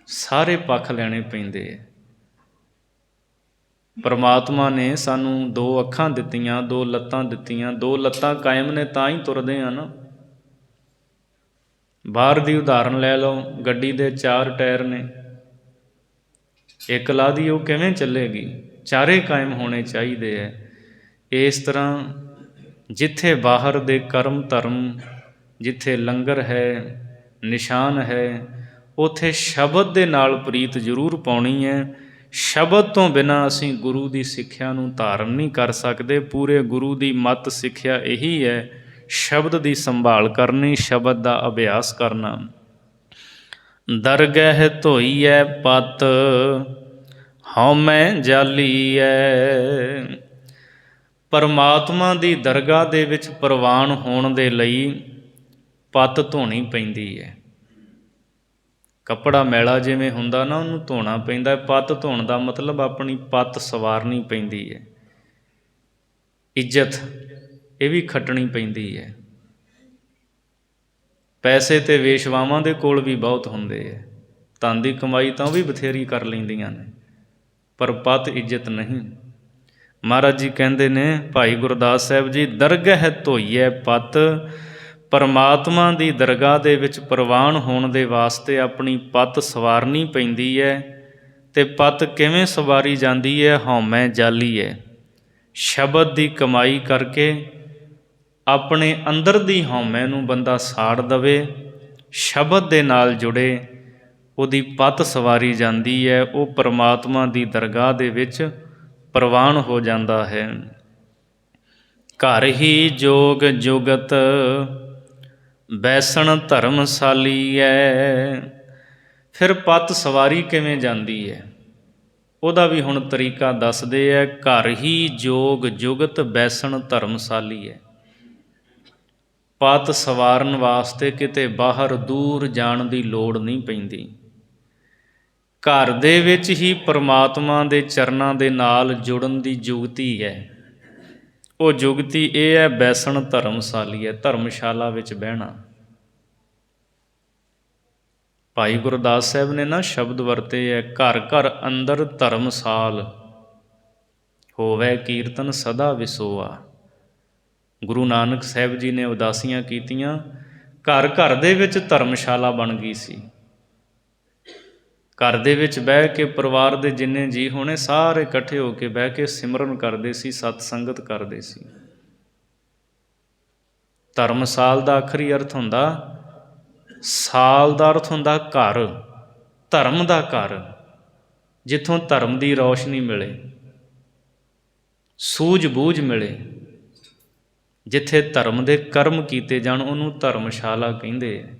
ਸਾਰੇ ਪੱਖ ਲੈਣੇ ਪੈਂਦੇ ਹੈ। ਪਰਮਾਤਮਾ ਨੇ ਸਾਨੂੰ ਦੋ ਅੱਖਾਂ ਦਿੱਤੀਆਂ, ਦੋ ਲੱਤਾਂ ਦਿੱਤੀਆਂ। ਦੋ ਲੱਤਾਂ ਕਾਇਮ ਨੇ ਤਾਂ ਹੀ ਤੁਰਦੇ ਹਾਂ ਨਾ। ਬਾਹਰ ਦੀ ਉਦਾਹਰਨ ਲੈ ਲਓ, ਗੱਡੀ ਦੇ 4 ਟਾਇਰ ਨੇ, ਇੱਕ ਲਾ ਦੀ ਉਹ ਕਿਵੇਂ ਚੱਲੇਗੀ? ਚਾਰੇ ਕਾਇਮ ਹੋਣੇ ਚਾਹੀਦੇ ਹੈ। ਇਸ ਤਰ੍ਹਾਂ ਜਿੱਥੇ ਬਾਹਰ ਦੇ ਕਰਮ ਧਰਮ, ਜਿੱਥੇ ਲੰਗਰ ਹੈ, ਨਿਸ਼ਾਨ ਹੈ, ਉੱਥੇ ਸ਼ਬਦ ਦੇ ਨਾਲ ਪ੍ਰੀਤ ਜ਼ਰੂਰ ਪਾਉਣੀ ਹੈ। ਸ਼ਬਦ ਤੋਂ ਬਿਨਾਂ ਅਸੀਂ ਗੁਰੂ ਦੀ ਸਿੱਖਿਆ ਨੂੰ ਧਾਰਨ ਨਹੀਂ ਕਰ ਸਕਦੇ। ਪੂਰੇ ਗੁਰੂ ਦੀ ਮੱਤ ਸਿੱਖਿਆ ਇਹੀ ਹੈ, ਸ਼ਬਦ ਦੀ ਸੰਭਾਲ ਕਰਨੀ, ਸ਼ਬਦ ਦਾ ਅਭਿਆਸ ਕਰਨਾ। ਦਰਗਹਿ ਧੋਈਐ ਪਤ, ਹਉਮੈ ਜਾਲੀਐ। ਪਰਮਾਤਮਾ ਦੀ ਦਰਗਾਹ ਦੇ ਵਿੱਚ ਪ੍ਰਵਾਨ ਹੋਣ ਦੇ ਲਈ ਪੱਤ ਧੋਣੀ ਪੈਂਦੀ ਹੈ। ਕੱਪੜਾ ਮੈਲਾ ਜਿਵੇਂ ਹੁੰਦਾ ਨਾ, ਉਹਨੂੰ ਧੋਣਾ ਪੈਂਦਾ। ਪੱਤ ਧੋਣ ਦਾ ਮਤਲਬ ਆਪਣੀ ਪੱਤ ਸਵਾਰਨੀ ਪੈਂਦੀ ਹੈ। ਇੱਜ਼ਤ ਇਹ ਵੀ ਖੱਟਣੀ ਪੈਂਦੀ ਹੈ। ਪੈਸੇ ਤੇ ਵੇਸ਼ਵਾਵਾਂ ਦੇ ਕੋਲ ਵੀ ਬਹੁਤ ਹੁੰਦੇ ਹੈ, ਧਨ ਦੀ ਕਮਾਈ ਤਾਂ ਉਹ ਵੀ ਬਥੇਰੀ ਕਰ ਲੈਂਦੀਆਂ ਨੇ, ਪਰ ਪੱਤ ਇੱਜ਼ਤ ਨਹੀਂ। ਮਹਾਰਾਜ ਜੀ ਕਹਿੰਦੇ ਨੇ, ਭਾਈ ਗੁਰਦਾਸ ਸਾਹਿਬ ਜੀ, ਦਰਗਹਿ ਧੋਈਐ ਪੱਤ। ਪਰਮਾਤਮਾ ਦੀ ਦਰਗਾਹ ਦੇ ਵਿੱਚ ਪ੍ਰਵਾਨ ਹੋਣ ਦੇ ਵਾਸਤੇ ਆਪਣੀ ਪੱਤ ਸਵਾਰਨੀ ਪੈਂਦੀ ਹੈ। ਅਤੇ ਪੱਤ ਕਿਵੇਂ ਸਵਾਰੀ ਜਾਂਦੀ ਹੈ? ਹਉਮੈ ਜਾਲੀ ਹੈ। ਸ਼ਬਦ ਦੀ ਕਮਾਈ ਕਰਕੇ ਆਪਣੇ ਅੰਦਰ ਦੀ ਹਉਮੈ ਨੂੰ ਬੰਦਾ ਸਾੜ ਦਵੇ, ਸ਼ਬਦ ਦੇ ਨਾਲ ਜੁੜੇ, ਉਹਦੀ ਪੱਤ ਸਵਾਰੀ ਜਾਂਦੀ ਹੈ। ਉਹ ਪਰਮਾਤਮਾ ਦੀ ਦਰਗਾਹ ਦੇ ਵਿੱਚ ਪ੍ਰਵਾਨ ਹੋ ਜਾਂਦਾ ਹੈ। ਘਰ ਹੀ ਜੋਗ ਜੁਗਤ, ਬੈਸਣ ਧਰਮਸਾਲੀ ਹੈ। ਫਿਰ ਪੱਤ ਸਵਾਰੀ ਕਿਵੇਂ ਜਾਂਦੀ ਹੈ, ਉਹਦਾ ਵੀ ਹੁਣ ਤਰੀਕਾ ਦੱਸਦੇ ਹੈ। ਘਰ ਹੀ ਜੋਗ ਜੁਗਤ, ਬੈਸਣ ਧਰਮਸਾਲੀ ਹੈ। ਪੱਤ ਸਵਾਰਨ ਵਾਸਤੇ ਕਿਤੇ ਬਾਹਰ ਦੂਰ ਜਾਣ ਦੀ ਲੋੜ ਨਹੀਂ ਪੈਂਦੀ। ਘਰ ਦੇ ਵਿੱਚ ਹੀ ਪਰਮਾਤਮਾ ਦੇ ਚਰਨਾਂ ਦੇ ਨਾਲ ਜੁੜਨ ਦੀ ਜੁਗਤੀ ਹੈ। ਉਹ ਜੁਗਤੀ ਇਹ ਹੈ, ਬੈਸਣ ਧਰਮਸਾਲੀ ਹੈ, ਧਰਮਸ਼ਾਲਾ ਵਿੱਚ ਬਹਿਣਾ। ਭਾਈ ਗੁਰਦਾਸ ਸਾਹਿਬ ਨੇ ਨਾ ਸ਼ਬਦ ਵਰਤੇ ਹੈ, ਘਰ ਘਰ ਅੰਦਰ ਧਰਮਸਾਲ, ਹੋਵੈ ਕੀਰਤਨ ਸਦਾ ਵਿਸੋਆ। ਗੁਰੂ ਨਾਨਕ ਸਾਹਿਬ ਜੀ ਨੇ ਉਦਾਸੀਆਂ ਕੀਤੀਆਂ, ਘਰ ਘਰ ਦੇ ਵਿੱਚ ਧਰਮਸ਼ਾਲਾ ਬਣ ਗਈ ਸੀ। ਘਰ ਦੇ ਵਿੱਚ ਬਹਿ ਕੇ ਪਰਿਵਾਰ ਦੇ ਜਿੰਨੇ ਜੀਅ ਹੋਣੇ ਸਾਰੇ ਇਕੱਠੇ ਹੋ ਕੇ ਬਹਿ ਕੇ ਸਿਮਰਨ ਕਰਦੇ ਸੀ, ਸਤ ਸੰਗਤ ਕਰਦੇ ਸੀ। ਧਰਮਸਾਲ ਦਾ ਆਖਰੀ ਅਰਥ ਹੁੰਦਾ, ਸਾਲ ਦਾ ਅਰਥ ਹੁੰਦਾ ਘਰ, ਧਰਮ ਦਾ ਘਰ, ਜਿੱਥੋਂ ਧਰਮ ਦੀ ਰੌਸ਼ਨੀ ਮਿਲੇ, ਸੂਝ ਬੂਝ ਮਿਲੇ, ਜਿੱਥੇ ਧਰਮ ਦੇ ਕਰਮ ਕੀਤੇ ਜਾਣ, ਉਹਨੂੰ ਧਰਮਸ਼ਾਲਾ ਕਹਿੰਦੇ ਹੈ।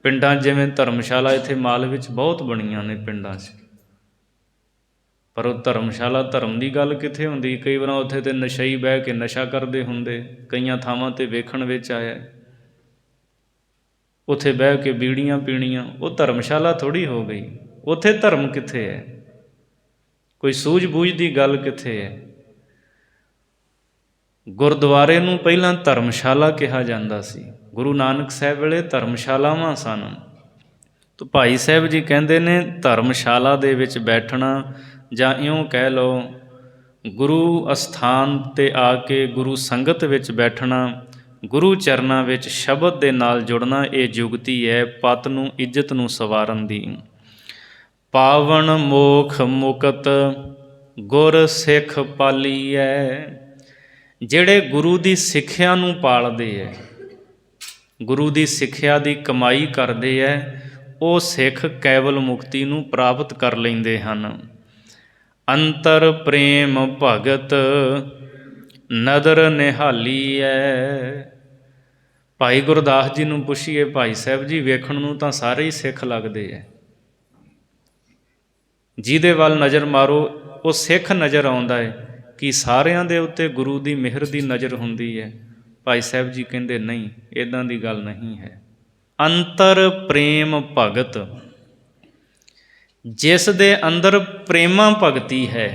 ਪਿੰਡਾਂ ਜਿਵੇਂ ਧਰਮਸ਼ਾਲਾ ਇੱਥੇ ਮਾਲ ਵਿੱਚ ਬਹੁਤ ਬਣੀਆਂ ਨੇ ਪਿੰਡਾਂ 'ਚ, ਪਰ ਉਹ ਧਰਮਸ਼ਾਲਾ ਧਰਮ ਦੀ ਗੱਲ ਕਿੱਥੇ ਹੁੰਦੀ। ਕਈ ਵਾਰ ਉੱਥੇ ਤੇ ਨਸ਼ਈ ਬਹਿ ਕੇ ਨਸ਼ਾ ਕਰਦੇ ਹੁੰਦੇ, ਕਈਆਂ ਥਾਵਾਂ 'ਤੇ ਵੇਖਣ ਵਿੱਚ ਆਇਆ, ਉੱਥੇ ਬਹਿ ਕੇ ਬੀੜੀਆਂ ਪੀਣੀਆਂ। ਉਹ ਧਰਮਸ਼ਾਲਾ ਥੋੜ੍ਹੀ ਹੋ ਗਈ, ਉੱਥੇ ਧਰਮ ਕਿੱਥੇ ਹੈ? ਕੋਈ ਸੂਝ ਬੂਝ ਦੀ ਗੱਲ ਕਿੱਥੇ ਹੈ? ਗੁਰਦੁਆਰੇ ਨੂੰ ਪਹਿਲਾਂ ਧਰਮਸ਼ਾਲਾ ਕਿਹਾ ਜਾਂਦਾ ਸੀ। ਗੁਰੂ ਨਾਨਕ ਸਾਹਿਬ ਵੇਲੇ ਧਰਮਸ਼ਾਲਾਵਾਂ ਸਨ। ਤਾਂ ਭਾਈ ਸਾਹਿਬ ਜੀ ਕਹਿੰਦੇ ਨੇ, ਧਰਮਸ਼ਾਲਾ ਦੇ ਵਿੱਚ ਬੈਠਣਾ, ਜਾਂ ਇਉਂ ਕਹਿ ਲਓ ਗੁਰੂ ਅਸਥਾਨ 'ਤੇ ਆ ਕੇ ਗੁਰੂ ਸੰਗਤ ਵਿੱਚ ਬੈਠਣਾ, ਗੁਰੂ ਚਰਨਾਂ ਵਿੱਚ ਸ਼ਬਦ ਦੇ ਨਾਲ ਜੁੜਨਾ, ਇਹ ਜੁਗਤੀ ਹੈ ਪੱਤ ਨੂੰ, ਇੱਜ਼ਤ ਨੂੰ ਸਵਾਰਨ ਦੀ। ਪਾਵਨ ਮੋਖ ਮੁਕਤ, ਗੁਰ ਸਿੱਖ ਪਾਲੀਐ। ਜਿਹੜੇ ਗੁਰੂ ਦੀ ਸਿੱਖਿਆ ਨੂੰ ਪਾਲਦੇ ਹੈ, ਗੁਰੂ ਦੀ ਸਿੱਖਿਆ ਦੀ ਕਮਾਈ ਕਰਦੇ ਹੈ, ਉਹ ਸਿੱਖ ਕੇਵਲ ਮੁਕਤੀ ਨੂੰ ਪ੍ਰਾਪਤ ਕਰ ਲੈਂਦੇ ਹਨ। ਅੰਤਰ ਪ੍ਰੇਮ ਭਗਤ, ਨਦਰ ਨਿਹਾਲੀ ਹੈ। ਭਾਈ ਗੁਰਦਾਸ ਜੀ ਨੂੰ ਪੁੱਛੀਏ, ਭਾਈ ਸਾਹਿਬ ਜੀ, ਵੇਖਣ ਨੂੰ ਤਾਂ ਸਾਰੇ ਹੀ ਸਿੱਖ ਲੱਗਦੇ ਹੈ, ਜਿਹਦੇ ਵੱਲ ਨਜ਼ਰ ਮਾਰੋ ਉਹ ਸਿੱਖ ਨਜ਼ਰ ਆਉਂਦਾ ਹੈ। ਕਿ ਸਾਰਿਆਂ ਦੇ ਉੱਤੇ ਗੁਰੂ ਦੀ ਮਿਹਰ ਦੀ ਨਜ਼ਰ ਹੁੰਦੀ ਹੈ? ਭਾਈ ਸਾਹਿਬ ਜੀ ਕਹਿੰਦੇ ਨਹੀਂ, ਇੱਦਾਂ ਦੀ ਗੱਲ ਨਹੀਂ ਹੈ। ਅੰਤਰ ਪ੍ਰੇਮ ਭਗਤ, ਜਿਸ ਦੇ ਅੰਦਰ ਪ੍ਰੇਮਾ ਭਗਤੀ ਹੈ,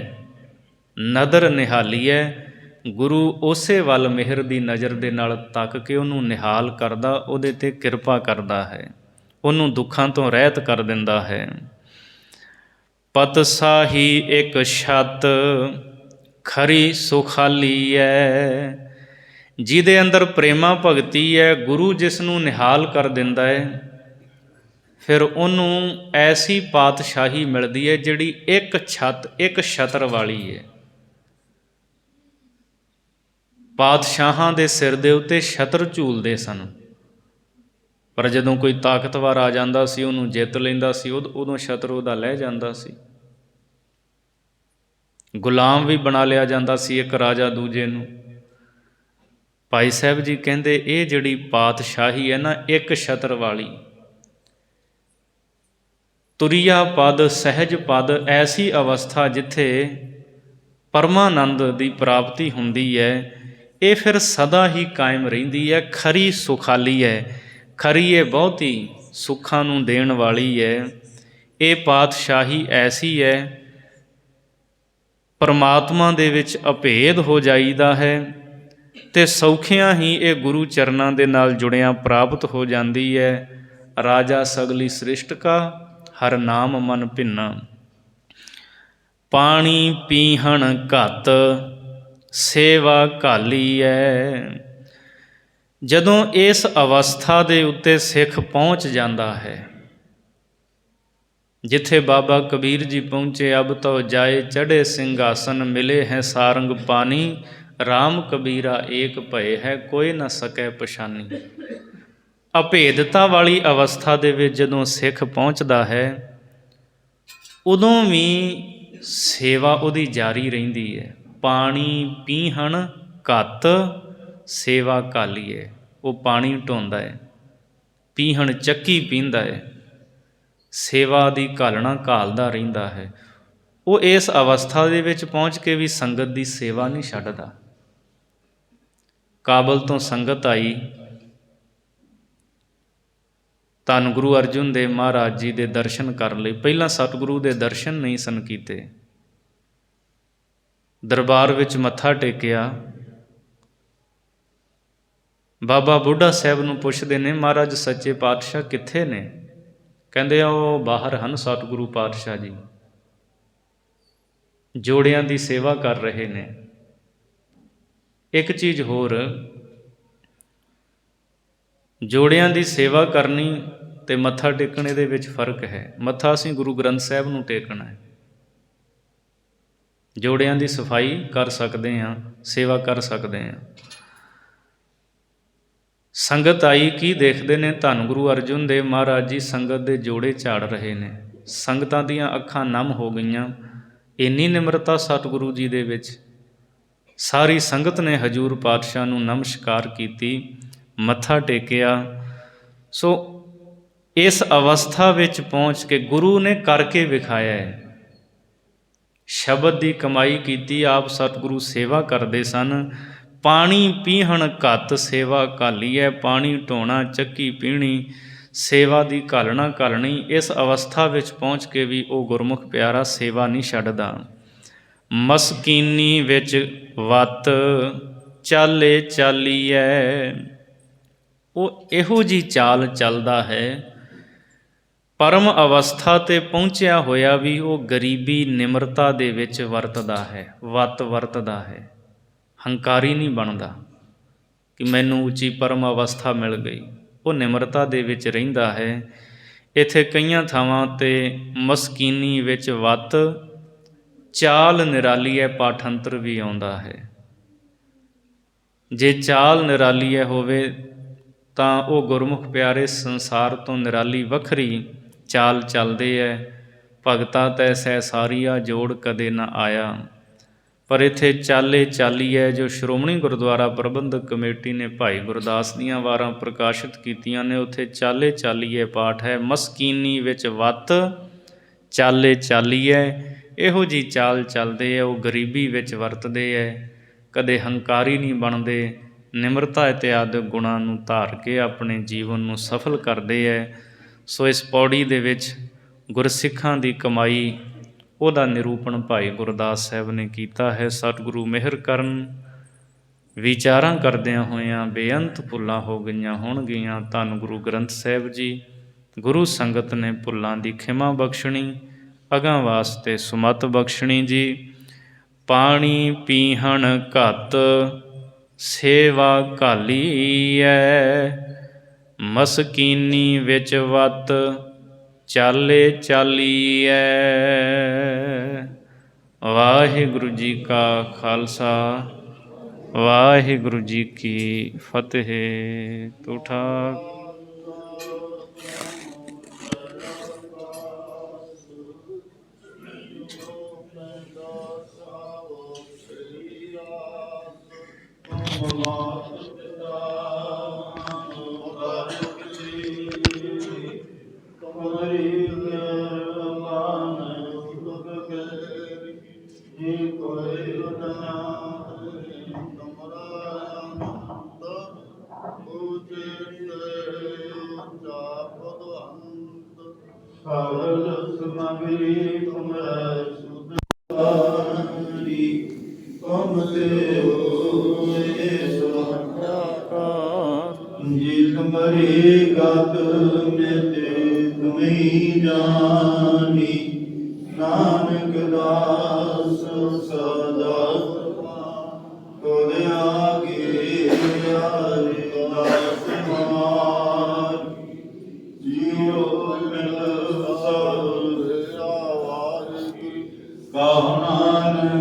ਨਦਰ ਨਿਹਾਲੀ ਹੈ। ਗੁਰੂ ਉਸੇ ਵੱਲ ਮਿਹਰ ਦੀ ਨਜ਼ਰ ਦੇ ਨਾਲ ਤੱਕ ਕੇ ਉਹਨੂੰ ਨਿਹਾਲ ਕਰਦਾ, ਉਹਦੇ 'ਤੇ ਕਿਰਪਾ ਕਰਦਾ ਹੈ, ਉਹਨੂੰ ਦੁੱਖਾਂ ਤੋਂ ਰਹਿਤ ਕਰ ਦਿੰਦਾ ਹੈ। ਪਤਸਾਹੀ ਇੱਕ ਛੱਤ, ਖਰੀ ਸੁਖਾਲੀ ਹੈ। ਜਿਹਦੇ ਅੰਦਰ ਪ੍ਰੇਮਾ ਭਗਤੀ ਹੈ, ਗੁਰੂ ਜਿਸ ਨੂੰ ਨਿਹਾਲ ਕਰ ਦਿੰਦਾ ਹੈ, ਫਿਰ ਉਹਨੂੰ ਐਸੀ ਪਾਤਸ਼ਾਹੀ ਮਿਲਦੀ ਹੈ ਜਿਹੜੀ ਇੱਕ ਛੱਤ ਇੱਕ ਛਤਰ ਵਾਲੀ ਹੈ। ਪਾਤਸ਼ਾਹਾਂ ਦੇ ਸਿਰ ਦੇ ਉੱਤੇ ਛਤਰ ਝੂਲਦੇ ਸਨ, ਪਰ ਜਦੋਂ ਕੋਈ ਤਾਕਤਵਰ ਆ ਜਾਂਦਾ ਸੀ ਉਹਨੂੰ ਜਿੱਤ ਲੈਂਦਾ ਸੀ, ਉਦੋਂ ਛਤਰ ਉਹਦਾ ਲੈ ਜਾਂਦਾ ਸੀ। ਗੁਲਾਮ ਵੀ ਬਣਾ ਲਿਆ ਜਾਂਦਾ ਸੀ ਇੱਕ ਰਾਜਾ ਦੂਜੇ ਨੂੰ। ਭਾਈ ਸਾਹਿਬ ਜੀ ਕਹਿੰਦੇ ਇਹ ਜਿਹੜੀ ਪਾਤਸ਼ਾਹੀ ਹੈ ਨਾ ਇੱਕ ਛਤਰ ਵਾਲੀ, ਤੁਰੀਆ ਪਦ ਸਹਿਜ ਪਦ, ਐਸੀ ਅਵਸਥਾ ਜਿੱਥੇ ਪਰਮਾਨੰਦ ਦੀ ਪ੍ਰਾਪਤੀ ਹੁੰਦੀ ਹੈ, ਇਹ ਫਿਰ ਸਦਾ ਹੀ ਕਾਇਮ ਰਹਿੰਦੀ ਹੈ। ਖਰੀ ਸੁਖਾਲੀ ਹੈ, ਖਰੀ ਇਹ ਬਹੁਤੀ ਸੁੱਖਾਂ ਨੂੰ ਦੇਣ ਵਾਲੀ ਹੈ। ਇਹ ਪਾਤਸ਼ਾਹੀ ਐਸੀ ਹੈ, ਪਰਮਾਤਮਾ ਦੇ ਵਿੱਚ ਅਭੇਦ ਹੋ ਜਾਈਦਾ ਹੈ ਅਤੇ ਸੌਖਿਆਂ ਹੀ ਇਹ ਗੁਰੂ ਚਰਨਾਂ ਦੇ ਨਾਲ ਜੁੜਿਆਂ ਪ੍ਰਾਪਤ ਹੋ ਜਾਂਦੀ ਹੈ। ਰਾਜਾ ਸਗਲੀ ਸ੍ਰਿਸ਼ਟ ਕਾ ਹਰ ਨਾਮ ਮਨ ਭਿੰਨਾ, ਪਾਣੀ ਪੀਹਣ ਘੱਤ ਸੇਵਾ ਘਾਲੀ ਹੈ। ਜਦੋਂ ਇਸ ਅਵਸਥਾ ਦੇ ਉੱਤੇ ਸਿੱਖ ਪਹੁੰਚ ਜਾਂਦਾ ਹੈ, ਜਿੱਥੇ ਬਾਬਾ ਕਬੀਰ ਜੀ ਪਹੁੰਚੇ, ਅਬ ਤੋ ਜਾਏ ਚੜ੍ਹੇ ਸਿੰਘਾਸਨ, ਮਿਲੇ ਹੈ ਸਾਰੰਗ ਪਾਣੀ, ਰਾਮ ਕਬੀਰਾ ਏਕ ਭਏ ਹੈ, ਕੋਈ ਨਾ ਸਕੈ ਪਛਾਨੀ। ਅਭੇਦਤਾ ਵਾਲੀ ਅਵਸਥਾ ਦੇ ਵਿੱਚ ਜਦੋਂ ਸਿੱਖ ਪਹੁੰਚਦਾ ਹੈ, ਉਦੋਂ ਵੀ ਸੇਵਾ ਉਹਦੀ ਜਾਰੀ ਰਹਿੰਦੀ ਹੈ। ਪਾਣੀ ਪੀਹਣ ਘੱਤ ਸੇਵਾ ਘਾਲੀਏ, ਉਹ ਪਾਣੀ ਢੋਂਦਾ ਹੈ, ਪੀਹਣ ਚੱਕੀ ਪੀਂਦਾ ਹੈ, ਸੇਵਾ ਦੀ ਘਾਲਣਾ ਘਾਲਦਾ ਰਹਿੰਦਾ ਹੈ। ਉਹ ਇਸ ਅਵਸਥਾ ਦੇ ਵਿੱਚ ਪਹੁੰਚ ਕੇ ਵੀ ਸੰਗਤ ਦੀ ਸੇਵਾ ਨਹੀਂ ਛੱਡਦਾ। ਕਾਬਲ ਤੋਂ ਸੰਗਤ ਆਈ, ਧੰਨ ਗੁਰੂ ਅਰਜਨ ਦੇਵ ਮਹਾਰਾਜ ਜੀ ਦੇ ਦਰਸ਼ਨ ਕਰਨ ਲਈ। ਪਹਿਲਾਂ ਸਤਿਗੁਰੂ ਦੇ ਦਰਸ਼ਨ ਨਹੀਂ ਸਨ ਕੀਤੇ। ਦਰਬਾਰ ਵਿੱਚ ਮੱਥਾ ਟੇਕਿਆ, ਬਾਬਾ ਬੁੱਢਾ ਸਾਹਿਬ ਨੂੰ ਪੁੱਛਦੇ ਨੇ, ਮਹਾਰਾਜ ਸੱਚੇ ਪਾਤਸ਼ਾਹ ਕਿੱਥੇ ਨੇ? ਕਹਿੰਦੇ ਉਹ ਬਾਹਰ ਹਨ ਸਤਿਗੁਰੂ ਪਾਤਸ਼ਾਹ ਜੀ, ਜੋੜਿਆਂ ਦੀ ਸੇਵਾ ਕਰ ਰਹੇ ਨੇ। ਇੱਕ ਚੀਜ਼ ਹੋਰ, ਜੋੜਿਆਂ ਦੀ ਸੇਵਾ ਕਰਨੀ ਅਤੇ ਮੱਥਾ ਟੇਕਣ ਇਹਦੇ ਵਿੱਚ ਫਰਕ ਹੈ। ਮੱਥਾ ਅਸੀਂ ਗੁਰੂ ਗ੍ਰੰਥ ਸਾਹਿਬ ਨੂੰ ਟੇਕਣਾ ਹੈ, ਜੋੜਿਆਂ ਦੀ ਸਫਾਈ ਕਰ ਸਕਦੇ ਹਾਂ, ਸੇਵਾ ਕਰ ਸਕਦੇ ਹਾਂ। ਸੰਗਤ ਆਈ, ਕੀ ਦੇਖਦੇ ਨੇ? ਧੰਨ ਗੁਰੂ ਅਰਜਨ ਦੇਵ ਮਹਾਰਾਜ ਜੀ ਸੰਗਤ ਦੇ ਜੋੜੇ ਝਾੜ ਰਹੇ ਨੇ। ਸੰਗਤਾਂ ਦੀਆਂ ਅੱਖਾਂ ਨਮ ਹੋ ਗਈਆਂ। ਇੰਨੀ ਨਿਮਰਤਾ ਸਤਿਗੁਰੂ ਜੀ ਦੇ ਵਿੱਚ। ਸਾਰੀ ਸੰਗਤ ਨੇ ਹਜ਼ੂਰ ਪਾਤਸ਼ਾਹ ਨੂੰ ਨਮਸਕਾਰ ਕੀਤੀ, ਮੱਥਾ ਟੇਕਿਆ। ਸੋ ਇਸ ਅਵਸਥਾ ਵਿੱਚ ਪਹੁੰਚ ਕੇ ਗੁਰੂ ਨੇ ਕਰਕੇ ਵਿਖਾਇਆ ਹੈ। ਸ਼ਬਦ ਦੀ ਕਮਾਈ ਕੀਤੀ। ਆਪ ਸਤਿਗੁਰੂ ਸੇਵਾ ਕਰਦੇ ਸਨ। ਪਾਣੀ ਪੀਹਣ ਘੱਤ ਸੇਵਾ ਘਾਲੀ ਹੈ, ਪਾਣੀ ਢੋਣਾ ਚੱਕੀ ਪੀਣੀ, ਸੇਵਾ ਦੀ ਘਾਲਣਾ ਘਾਲਣੀ। ਇਸ ਅਵਸਥਾ ਵਿੱਚ ਪਹੁੰਚ ਕੇ ਵੀ ਉਹ ਗੁਰਮੁਖ ਪਿਆਰਾ ਸੇਵਾ ਨਹੀਂ ਛੱਡਦਾ। ਮਸਕੀਨੀ ਵਿੱਚ ਵੱਤ ਚਾਲੇ ਚਾਲੀਐ, ਉਹ ਇਹੋ ਜਿਹੀ ਚਾਲ ਚੱਲਦਾ ਹੈ। ਪਰਮ ਅਵਸਥਾ 'ਤੇ ਪਹੁੰਚਿਆ ਹੋਇਆ ਵੀ ਉਹ ਗਰੀਬੀ ਨਿਮਰਤਾ ਦੇ ਵਿੱਚ ਵਰਤਦਾ ਹੈ, ਵੱਤ ਵਰਤਦਾ ਹੈ। ਹੰਕਾਰੀ ਨਹੀਂ ਬਣਦਾ ਕਿ ਮੈਨੂੰ ਉੱਚੀ ਪਰਮ ਅਵਸਥਾ ਮਿਲ ਗਈ। ਉਹ ਨਿਮਰਤਾ ਦੇ ਵਿੱਚ ਰਹਿੰਦਾ ਹੈ। ਇੱਥੇ ਕਈਆਂ ਥਾਵਾਂ 'ਤੇ ਮਸਕੀਨੀ ਵਿੱਚ ਵੱਤ ਚਾਲ ਨਿਰਾਲੀ ਹੈ, ਪਾਠੰਤਰ ਵੀ ਆਉਂਦਾ ਹੈ। ਜੇ ਚਾਲ ਨਿਰਾਲੀ ਹੈ ਹੋਵੇ ਤਾਂ ਉਹ ਗੁਰਮੁਖ ਪਿਆਰੇ ਸੰਸਾਰ ਤੋਂ ਨਿਰਾਲੀ ਵੱਖਰੀ ਚਾਲ ਚੱਲਦੇ ਹੈ। ਭਗਤਾ ਤੈ ਸਹਿ ਸਾਰੀਆ ਜੋੜ ਕਦੇ ਨਾ ਆਇਆ। ਪਰ ਇੱਥੇ ਚਾਲੇ ਚਾਲੀਐ ਜੋ ਸ਼੍ਰੋਮਣੀ ਗੁਰਦੁਆਰਾ ਪ੍ਰਬੰਧਕ ਕਮੇਟੀ ਨੇ ਭਾਈ ਗੁਰਦਾਸ ਦੀਆਂ ਵਾਰਾਂ ਪ੍ਰਕਾਸ਼ਿਤ ਕੀਤੀਆਂ ਨੇ, ਉੱਥੇ ਚਾਲੇ ਚਾਲੀਐ ਪਾਠ ਹੈ। ਮਸਕੀਨੀ ਵਿੱਚ ਵੱਤ ਚਾਲੇ ਚਾਲੀਐ, ਇਹੋ ਜਿਹੀ ਚਾਲ ਚੱਲਦੇ ਹੈ। ਉਹ ਗਰੀਬੀ ਵਿੱਚ ਵਰਤਦੇ ਹੈ, ਕਦੇ ਹੰਕਾਰੀ ਨਹੀਂ ਬਣਦੇ। ਨਿਮਰਤਾ ਇਤਿਆਦਿ ਗੁਣਾਂ ਨੂੰ ਧਾਰ ਕੇ ਆਪਣੇ ਜੀਵਨ ਨੂੰ ਸਫਲ ਕਰਦੇ ਹੈ। ਸੋ ਇਸ ਪੌੜੀ ਦੇ ਵਿੱਚ ਗੁਰਸਿੱਖਾਂ ਦੀ ਕਮਾਈ, ਉਹਦਾ ਨਿਰੂਪਣ ਭਾਈ ਗੁਰਦਾਸ ਸਾਹਿਬ ਨੇ ਕੀਤਾ ਹੈ। ਸਤਿਗੁਰੂ ਮਿਹਰ ਕਰਨ। ਵਿਚਾਰਾਂ ਕਰਦਿਆਂ ਹੋਇਆਂ ਬੇਅੰਤ ਭੁੱਲਾਂ ਹੋ ਗਈਆਂ ਹੋਣਗੀਆਂ। ਧੰਨ ਗੁਰੂ ਗ੍ਰੰਥ ਸਾਹਿਬ ਜੀ, ਗੁਰੂ ਸੰਗਤ ਨੇ ਭੁੱਲਾਂ ਦੀ ਖਿਮਾ ਬਖਸ਼ਣੀ, ਅਗਾਂ ਵਾਸਤੇ ਸੁਮਤ ਬਖਸ਼ਣੀ ਜੀ। ਪਾਣੀ ਪੀਹਣ ਘੱਤ ਸੇਵਾ ਘਾਲੀਐ, ਮਸਕੀਨੀ ਵਿੱਚ ਵੱਤ ਚਾਲੇ ਚਾਲੀਐ। ਵਾਹਿਗੁਰੂ ਜੀ ਕਾ ਖਾਲਸਾ, ਵਾਹਿਗੁਰੂ ਜੀ ਕੀ ਫਤਿਹ। ਤੁਠਾ ਸਮਗਰੀ ਤੁਮਰੈ ਸੁਧਾਰੀ, ਤੁਮ ਤੇ ਹੋਏ ਜੀ ਤੁਮਰੀ ਗਤ ਮੇਤੇ ਤੁਮਹੀ ਜਾਨੀ, ਨਾਨਕ ਦਾਸ ਸਦਾ ਤੁਧ ਆਗੇ ਆਰੇ ਦਾਸ ਮਾਰ, ਜੀਉ ਮਿਲ ਸਭ ਕਹੁ ਨਾਨਕ